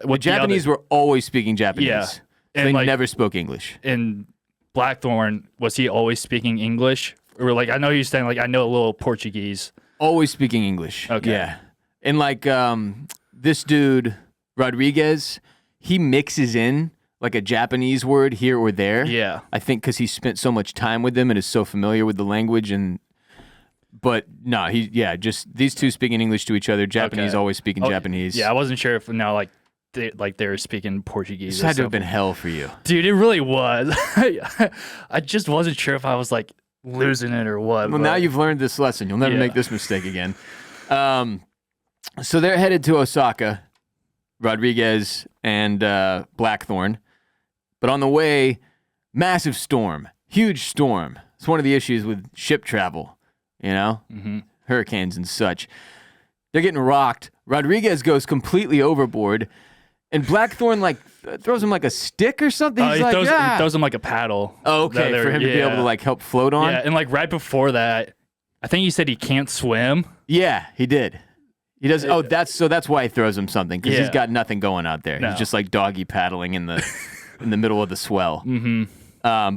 the Japanese were always speaking Japanese. Yeah. So And they like, never spoke English. And Blackthorne, was he always speaking English? Or like, I know you're saying like, I know a little Portuguese. Always speaking English. Okay. Yeah. And like this dude, Rodriguez, he mixes in like a Japanese word here or there. Yeah. I think because he spent so much time with them and is so familiar with the language. But no, just these two speaking English to each other. Japanese always speaking Japanese. Yeah, I wasn't sure if now like they were speaking Portuguese. This had to have been hell for you. Dude, it really was. I just wasn't sure if I was like losing it or what. Well, now you've learned this lesson. You'll never make this mistake again. So they're headed to Osaka, Rodriguez and Blackthorne. But on the way, massive storm, huge storm. It's one of the issues with ship travel, hurricanes and such. They're getting rocked. Rodriguez goes completely overboard, and Blackthorne throws him like a stick or something. He's he throws him like a paddle. Oh, okay, for him to be able to like help float on. Yeah, and like right before that, I think he said he can't swim. Yeah, he did. He does. That's why he throws him something, because he's got nothing going out there. No. He's just like doggy paddling in the middle of the swell. Mm-hmm.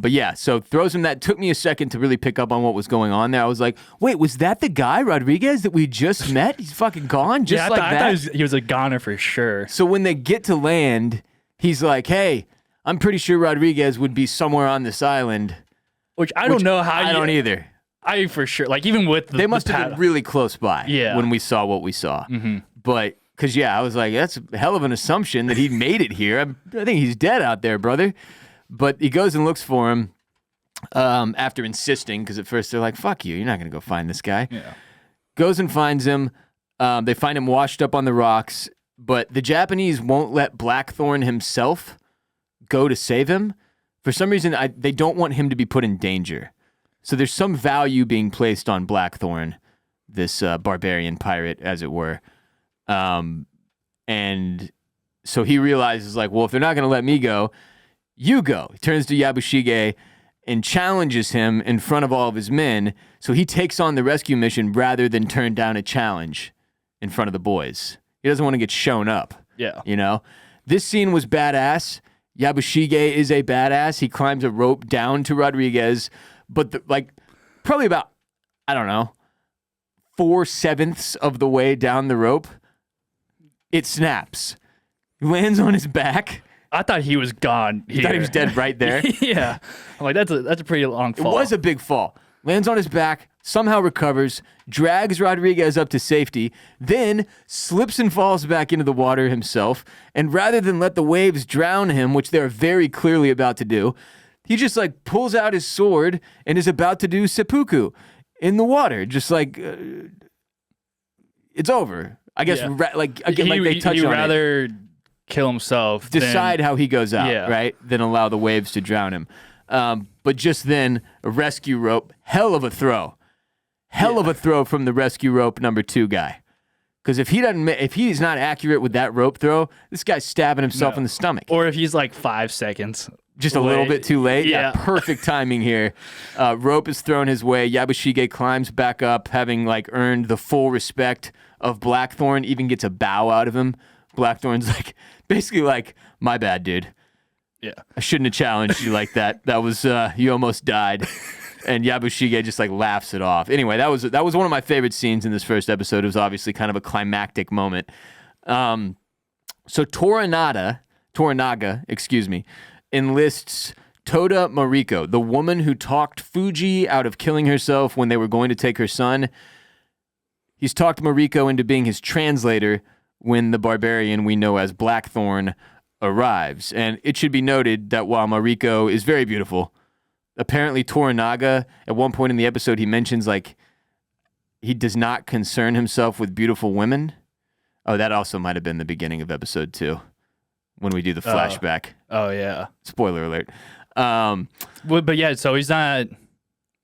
But yeah, so throws him that. Took me a second to really pick up on what was going on there. I was like, wait, was that the guy, Rodriguez, that we just met? He's fucking gone just like that? I thought he was a goner for sure. So when they get to land, he's like, hey, I'm pretty sure Rodriguez would be somewhere on this island. Which I don't know how I don't either. I for sure, like even with they must have been really close by when we saw what we saw. Mm-hmm. But, because I was like, that's a hell of an assumption that he made it here. I think he's dead out there, brother. But he goes and looks for him after insisting, because at first they're like, fuck you, you're not going to go find this guy. Yeah. Goes and finds him. They find him washed up on the rocks, but the Japanese won't let Blackthorne himself go to save him. For some reason, they don't want him to be put in danger. So there's some value being placed on Blackthorne, this barbarian pirate, as it were. And so he realizes, like, well, if they're not going to let me go, you go. He turns to Yabushige and challenges him in front of all of his men. So he takes on the rescue mission rather than turn down a challenge in front of the boys. He doesn't want to get shown up. Yeah. This scene was badass. Yabushige is a badass. He climbs a rope down to Rodriguez, but probably about, 4/7 of the way down the rope, it snaps. He lands on his back. I thought he was gone. You thought he was dead right there? Yeah. I'm like, that's a pretty long fall. It was a big fall. Lands on his back, somehow recovers, drags Rodriguez up to safety, then slips and falls back into the water himself, and rather than let the waves drown him, which they're very clearly about to do, he just pulls out his sword and is about to do seppuku in the water. Just it's over. I guess, Yeah. they touch on He'd it. rather kill himself Decide how he goes out, Yeah. right? Than allow the waves to drown him. But just then, a rescue rope, hell of a throw. Hell of a throw from the rescue rope number 2 guy. Because if he's not accurate with that rope throw, this guy's stabbing himself in the stomach. Or if he's 5 seconds. Just a little bit too late. Yeah. Perfect timing here. Rope is thrown his way. Yabushige climbs back up, having earned the full respect of Blackthorne, even gets a bow out of him. Blackthorne's basically my bad, dude. Yeah. I shouldn't have challenged you like that. That was, you almost died. And Yabushige just laughs it off. Anyway, that was one of my favorite scenes in this first episode. It was obviously kind of a climactic moment. So Toranaga, enlists Toda Mariko, the woman who talked Fuji out of killing herself when they were going to take her son. he's talked Mariko into being his translator when the barbarian we know as Blackthorne arrives. And it should be noted that while Mariko is very beautiful, apparently Toranaga, at one point in the episode, he mentions like he does not concern himself with beautiful women. Oh, that also might have been the beginning of episode 2 when we do the flashback. Oh, yeah. Spoiler alert. But yeah, so he's not.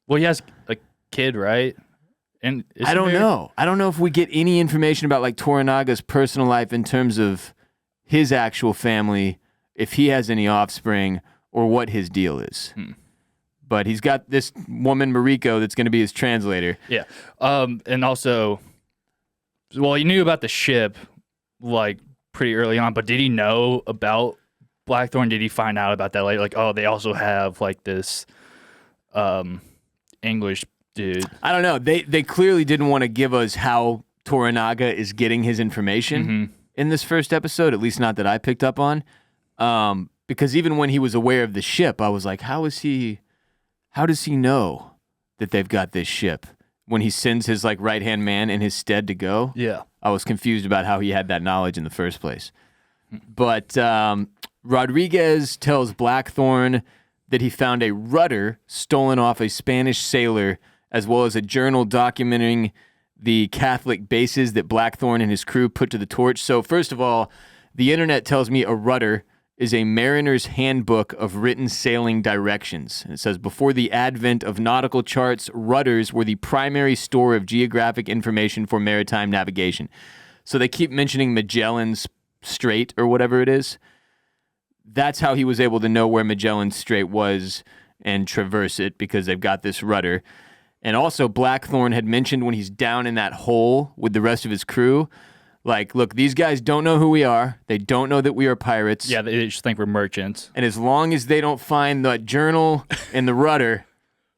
Well, he has a kid, right? And I don't know. I don't know if we get any information about like Toranaga's personal life in terms of his actual family, if he has any offspring, or what his deal is. But he's got this woman, Mariko, that's going to be his translator. Yeah. And also, well, he knew about the ship, like, pretty early on, but did he know about Blackthorne? Did he find out about that later? Like, oh, they also have, like, this English dude. I don't know. They clearly didn't want to give us how Toranaga is getting his information in this first episode, at least not that I picked up on. Because even when he was aware of the ship, I was like, how does he know that they've got this ship when he sends his like right-hand man in his stead to go? Yeah. I was confused about how he had that knowledge in the first place. But Rodriguez tells Blackthorne that he found a rudder stolen off a Spanish sailor, as well as a journal documenting the Catholic bases that Blackthorne and his crew put to the torch. So first of all, the internet tells me a rudder is a mariner's handbook of written sailing directions. And it says, before the advent of nautical charts, rudders were the primary store of geographic information for maritime navigation. So they keep mentioning Magellan's Strait or whatever it is. That's how he was able to know where Magellan's Strait was and traverse it, because they've got this rudder. And also Blackthorne had mentioned when he's down in that hole with the rest of his crew, like, look, these guys don't know who we are. They don't know that we are pirates. Yeah, they just think we're merchants. And as long as they don't find the journal and the rudder,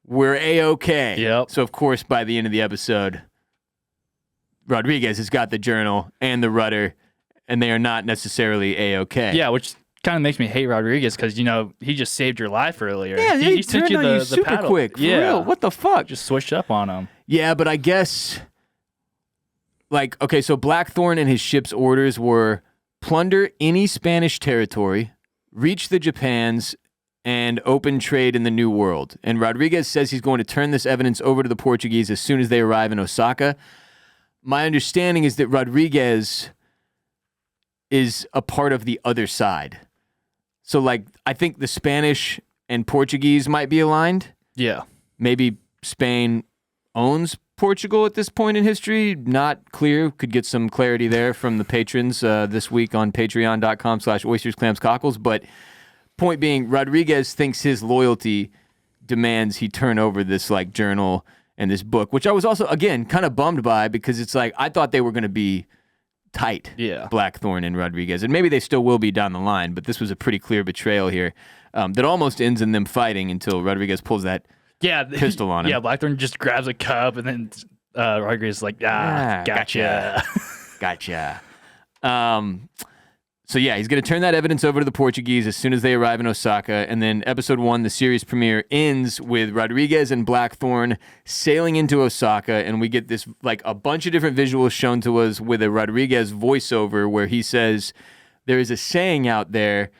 we're A-okay. Yep. So, of course, by the end of the episode, Rodriguez has got the journal and the rudder, and they are not necessarily A-okay. Yeah, which kind of makes me hate Rodriguez because, you know, he just saved your life earlier. Yeah, he sent turned on you the super paddle. quick. For real. What the fuck? Just switched up on him. Yeah, but I guess... Like, okay, so Blackthorne and his ship's orders were plunder any Spanish territory, reach the Japans, and open trade in the New World. And Rodriguez says he's going to turn this evidence over to the Portuguese as soon as they arrive in Osaka. My understanding is that Rodriguez is a part of the other side. So, like, I think the Spanish and Portuguese might be aligned. Yeah. Maybe Spain owns Portugal at this point in history. Not clear. Could get some clarity there from the patrons this week on patreon.com/oystersclamscockles. But point being, Rodriguez thinks his loyalty demands he turn over this like journal and this book, which I was also, again, kind of bummed by, because it's like I thought they were going to be tight, Blackthorne and Rodriguez. And maybe they still will be down the line, but this was a pretty clear betrayal here that almost ends in them fighting until Rodriguez pulls that pistol on him. Yeah, Blackthorne just grabs a cup, and then Rodriguez is like, gotcha. Gotcha. So yeah, he's going to turn that evidence over to the Portuguese as soon as they arrive in Osaka. And then episode 1, the series premiere, ends with Rodriguez and Blackthorne sailing into Osaka. And we get this, like, a bunch of different visuals shown to us with a Rodriguez voiceover where he says, there is a saying out here,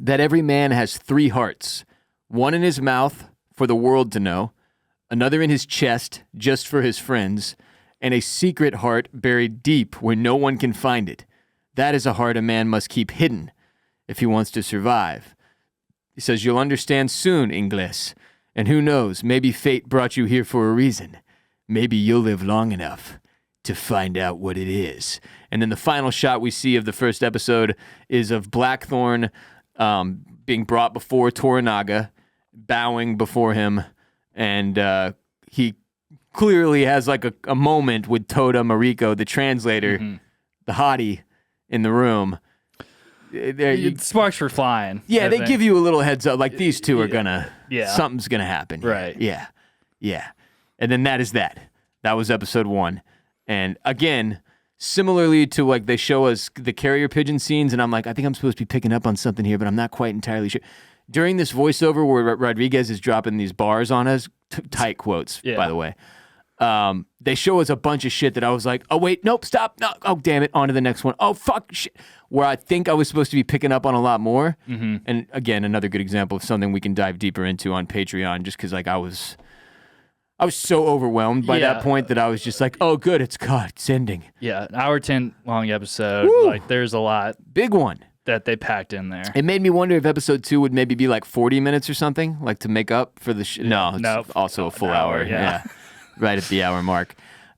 that every man has 3 hearts. One in his mouth for the world to know, another in his chest just for his friends, and a secret heart buried deep where no one can find it. That is a heart a man must keep hidden if he wants to survive. He says, you'll understand soon, Ingles. And who knows, maybe fate brought you here for a reason. Maybe you'll live long enough to find out what it is. And then the final shot we see of the first episode is of Blackthorne being brought before Toranaga, bowing before him, and he clearly has like a moment with Toda Mariko, the translator, the hottie in the room. Sparks were flying. Yeah, they give you a little heads up, like these two are gonna, something's gonna happen here. Right. Yeah. And then that is that. That was episode 1. And again, similarly to like they show us the carrier pigeon scenes, and I'm like, I think I'm supposed to be picking up on something here, but I'm not quite entirely sure. During this voiceover where Rodriguez is dropping these bars on us, tight quotes, by the way, They show us a bunch of shit that I was like, oh wait, nope, stop, no, oh damn it, on to the next one. Oh fuck, shit. Where I think I was supposed to be picking up on a lot more. Mm-hmm. And again, another good example of something we can dive deeper into on Patreon, just because like I was so overwhelmed by that point that I was just like, oh good, it's ending. Yeah, an hour 10 long episode. Woo! Like there's a lot. Big one. That they packed in there. It made me wonder if episode 2 would maybe be like 40 minutes or something, like to make up for the No, it's also a full hour. Yeah. Right at the hour mark.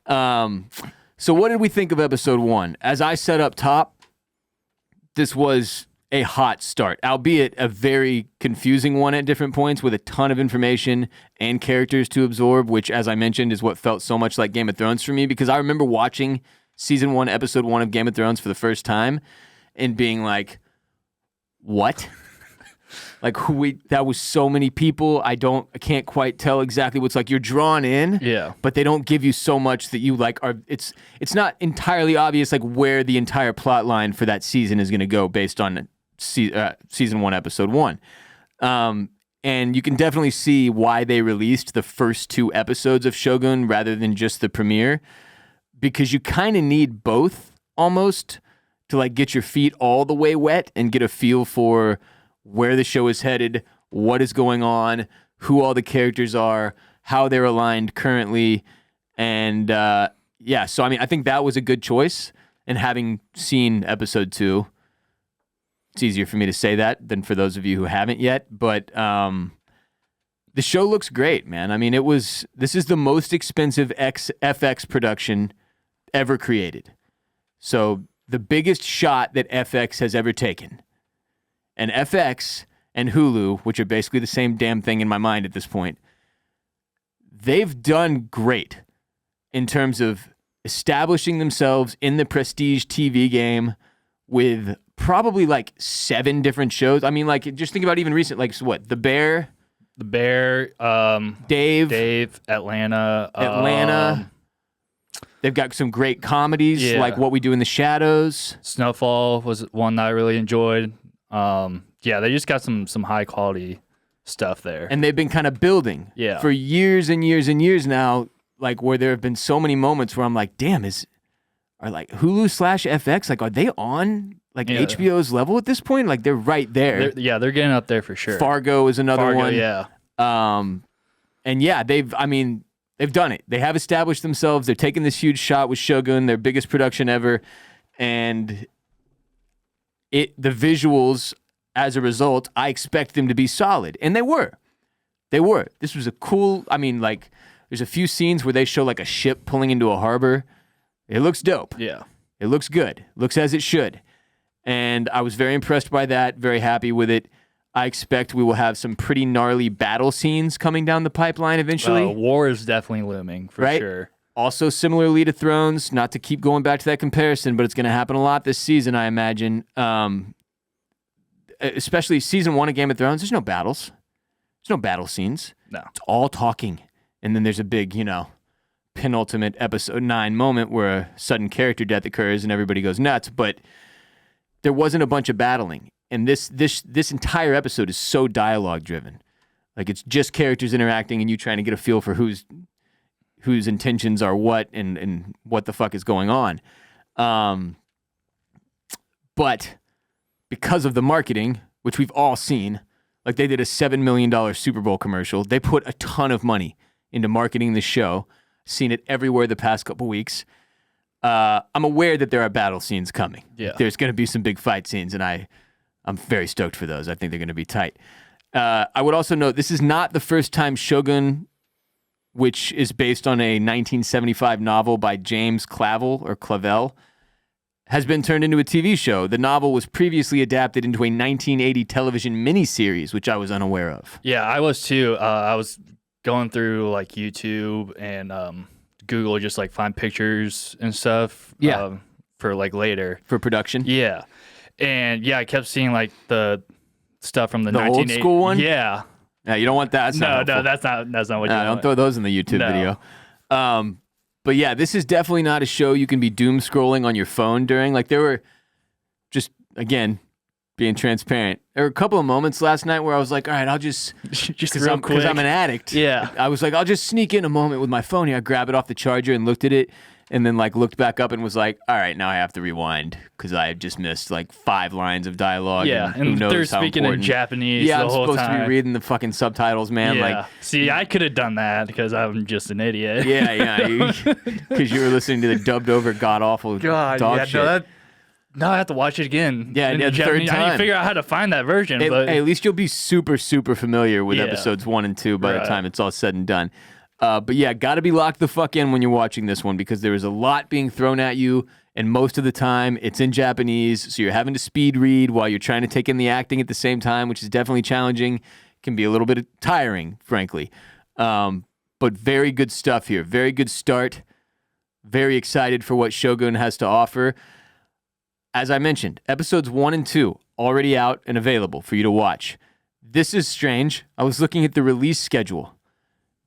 So what did we think of episode 1? As I said up top, this was a hot start, albeit a very confusing one at different points with a ton of information and characters to absorb, which, as I mentioned, is what felt so much like Game of Thrones for me, because I remember watching season 1, episode 1 of Game of Thrones for the first time and being like, what? Like that was so many people. I can't quite tell exactly what's like. You're drawn in, but they don't give you so much that you like are. It's not entirely obvious like where the entire plot line for that season is going to go based on season 1, episode 1. And you can definitely see why they released the first 2 episodes of Shogun rather than just the premiere, because you kind of need both almost to like get your feet all the way wet and get a feel for where the show is headed, what is going on, who all the characters are, how they're aligned currently. And so I mean, I think that was a good choice. And having seen episode 2, it's easier for me to say that than for those of you who haven't yet. But the show looks great, man. I mean, this is the most expensive FX production ever created. So the biggest shot that FX has ever taken. And FX and Hulu, which are basically the same damn thing in my mind at this point, they've done great in terms of establishing themselves in the prestige TV game with probably like 7 different shows. I mean, like, just think about even recent, like, what, The Bear, Dave, Atlanta. They've got some great comedies, like What We Do in the Shadows. Snowfall was one that I really enjoyed. They just got some high quality stuff there. And they've been kind of building for years and years and years now, like where there have been so many moments where I'm like, damn, are like Hulu/FX, like, are they on like HBO's level at this point? Like they're right there. They're getting up there for sure. Fargo is another one. Yeah. And they've done it. They have established themselves. They're taking this huge shot with Shogun, their biggest production ever. And the visuals, as a result, I expect them to be solid. And they were. This was a cool, I mean, like, there's a few scenes where they show like a ship pulling into a harbor. It looks dope. Yeah. It looks good. Looks as it should. And I was very impressed by that, very happy with it. I expect we will have some pretty gnarly battle scenes coming down the pipeline eventually. War is definitely looming, for sure. Also, similarly to Thrones, not to keep going back to that comparison, but it's going to happen a lot this season, I imagine. Especially season 1 of Game of Thrones, there's no battles. There's no battle scenes. No. It's all talking. And then there's a big, penultimate episode 9 moment where a sudden character death occurs and everybody goes nuts. But there wasn't a bunch of battling. And this entire episode is so dialogue driven. Like it's just characters interacting and you trying to get a feel for whose intentions are what and what the fuck is going on. But because of the marketing, which we've all seen, like they did a $7 million Super Bowl commercial. They put a ton of money into marketing the show. Seen it everywhere the past couple weeks. I'm aware that there are battle scenes coming. Yeah. There's going to be some big fight scenes, and I'm very stoked for those. I think they're going to be tight. I would also note this is not the first time Shogun, which is based on a 1975 novel by James Clavell, has been turned into a TV show. The novel was previously adapted into a 1980 television miniseries, which I was unaware of. Yeah, I was too. I was going through like YouTube and Google, just like find pictures and stuff. Yeah. For like later. For production? Yeah. And I kept seeing like the stuff from the old school one? Yeah. Yeah, you don't want that. No, that's not what you want. Don't throw those in the YouTube video. But yeah, this is definitely not a show you can be doom scrolling on your phone during. Like there were just, again, being transparent. There were a couple of moments last night where I was like, all right, I'll just real quick. Because I'm an addict. Yeah. I was like, I'll just sneak in a moment with my phone here. I grab it off the charger and looked at it, and then like looked back up and was like, all right, now I have to rewind because I just missed like 5 lines of dialogue. Yeah, and who knows they're how speaking important. in Japanese Yeah, the I'm whole supposed time. to be reading the fucking subtitles, man. Yeah. Like, See, I could have done that because I'm just an idiot. yeah, because you were listening to the dubbed over god awful dog shit. Now I have to watch it again. Yeah, in the third Japanese. I need time. to figure out how to find that version. But At least you'll be super, super familiar with Yeah. episodes 1 and 2 by the Right. time it's all said and done. But yeah, got to be locked the fuck in when you're watching this one because there is a lot being thrown at you, and most of the time it's in Japanese, so you're having to speed read while you're trying to take in the acting at the same time, which is definitely challenging. Can be a little bit tiring, frankly. But very good stuff here. Very good start. Very excited for what Shogun has to offer. As I mentioned, episodes 1 and 2 already out and available for you to watch. This is strange. I was looking at the release schedule,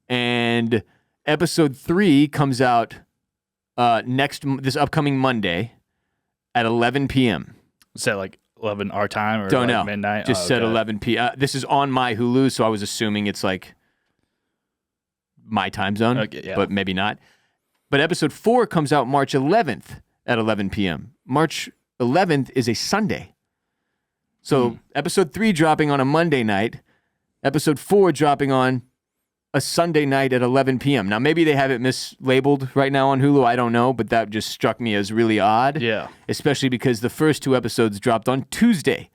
and episode 3 comes out this upcoming Monday at 11 p.m. is that like 11 our time or Don't like know. midnight? Just said okay. 11 p.m. This is on my Hulu, so I was assuming it's like my time zone, Okay, yeah. but maybe not. But episode 4 comes out March 11th at 11 p.m. March 11th is a Sunday. So episode 3 dropping on a Monday night, episode 4 dropping on a Sunday night at 11 p.m. Now, maybe they have it mislabeled right now on Hulu. I don't know, but that just struck me as really odd. Yeah. Especially because the first 2 episodes dropped on Tuesday.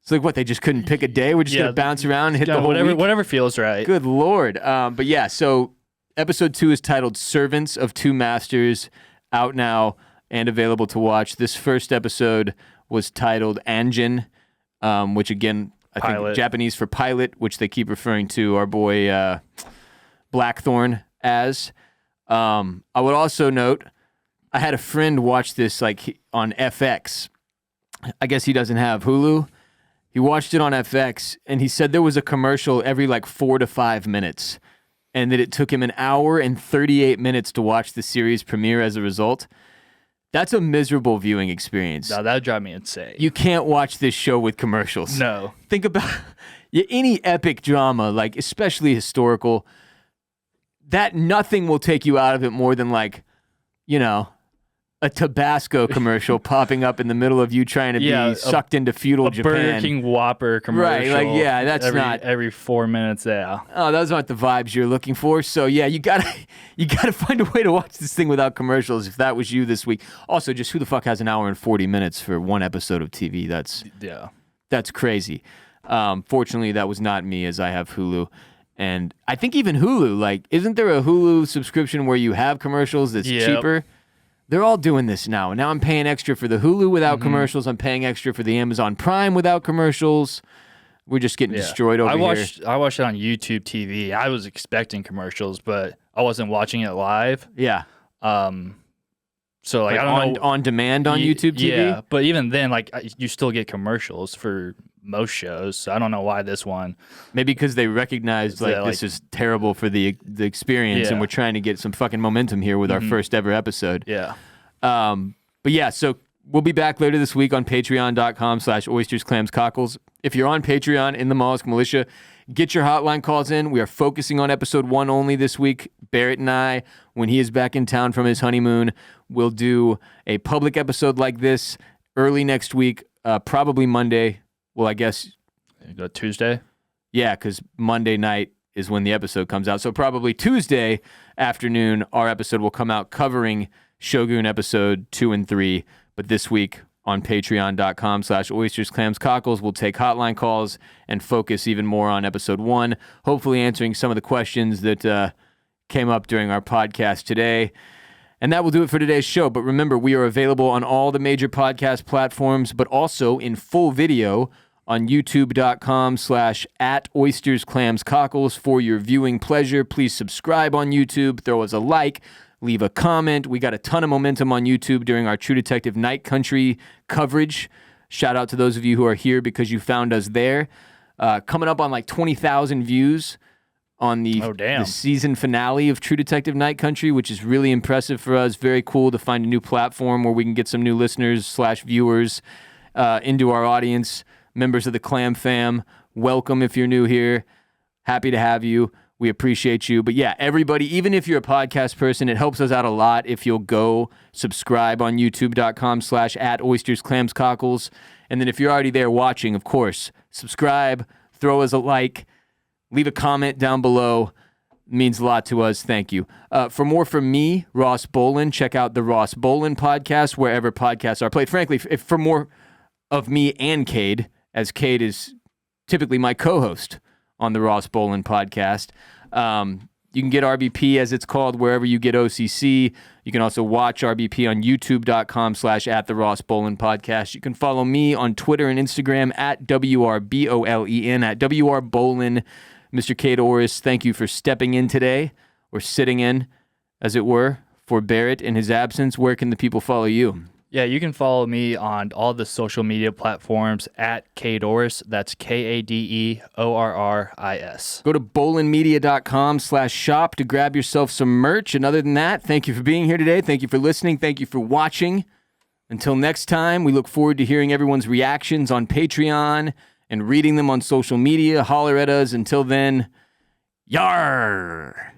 It's like, what, they just couldn't pick a day? We're just going to bounce around and hit the whole week? Whatever feels right. Good Lord. But yeah, so episode 2 is titled Servants of Two Masters, out now and available to watch. This first episode was titled Anjin, which again, I Pilot. think Japanese for pilot, which they keep referring to our boy Blackthorne as. I would also note, I had a friend watch this like on FX. I guess he doesn't have Hulu. He watched it on FX, and he said there was a commercial every like 4 to 5 minutes, and that it took him 1 hour and 38 minutes to watch the series premiere as a result. That's a miserable viewing experience. No, that would drive me insane. You can't watch this show with commercials. No. Think about any epic drama, like especially historical, that nothing will take you out of it more than like, you know, a Tabasco commercial popping up in the middle of you trying to be sucked into feudal Japan. Burger King Whopper commercial. Right, like, yeah, that's every 4 minutes, yeah. Oh, those aren't the vibes you're looking for. So yeah, you gotta find a way to watch this thing without commercials if that was you this week. Also, just who the fuck has 1 hour and 40 minutes for one episode of TV? That's crazy. Fortunately, that was not me, as I have Hulu. And I think even Hulu, like, isn't there a Hulu subscription where you have commercials that's cheaper? They're all doing this now. And now I'm paying extra for the Hulu without commercials. I'm paying extra for the Amazon Prime without commercials. We're just getting destroyed over here. I watched it on YouTube TV. I was expecting commercials, but I wasn't watching it live. Yeah. So like I don't know on demand on YouTube TV. Yeah, but even then, like you still get commercials for most shows. So I don't know why this one. Maybe because they recognized this is terrible for the experience, and we're trying to get some fucking momentum here with our first ever episode. Yeah. But yeah, so we'll be back later this week on patreon.com/oysters, clams, cockles. If you're on Patreon in the Mollusk Militia, get your hotline calls in. We are focusing on episode 1 only this week. Barrett and I, when he is back in town from his honeymoon, will do a public episode like this early next week, probably Monday. Well, I guess... Tuesday? Yeah, because Monday night is when the episode comes out. So probably Tuesday afternoon, our episode will come out covering Shogun episode 2 and 3. But this week on patreon.com/oysters, clams, cockles, we'll take hotline calls and focus even more on episode 1, hopefully answering some of the questions that came up during our podcast today. And that will do it for today's show. But remember, we are available on all the major podcast platforms, but also in full video on youtube.com/@oysters, clams, cockles for your viewing pleasure. Please subscribe on YouTube, throw us a like, leave a comment. We got a ton of momentum on YouTube during our True Detective Night Country coverage. Shout out to those of you who are here because you found us there. Coming up on like 20,000 views on the season finale of True Detective Night Country, which is really impressive for us. Very cool to find a new platform where we can get some new listeners/viewers into our audience, members of the Clam Fam. Welcome if you're new here. Happy to have you. We appreciate you. But yeah, everybody, even if you're a podcast person, it helps us out a lot if you'll go subscribe on youtube.com/@oystersclamscockles. And then if you're already there watching, of course, subscribe, throw us a like, leave a comment down below. It means a lot to us. Thank you. For more from me, Ross Bolin, check out the Ross Bolin podcast wherever podcasts are played. Frankly, if for more of me and Kade, as Kade is typically my co-host on the Ross Bolin podcast. You can get RBP, as it's called, wherever you get OCC. You can also watch RBP on youtube.com/@the-Ross-Bolin podcast. You can follow me on Twitter and Instagram @WRBOLEN, @WRBolin. Mr. Kade Orris, thank you for stepping in today, or sitting in, as it were, for Barrett in his absence. Where can the people follow you? Yeah, you can follow me on all the social media platforms @Kade Orris. That's KADEORRIS. Go to bolinmedia.com/shop to grab yourself some merch. And other than that, thank you for being here today. Thank you for listening. Thank you for watching. Until next time, we look forward to hearing everyone's reactions on Patreon and reading them on social media. Holler at us. Until then, yar!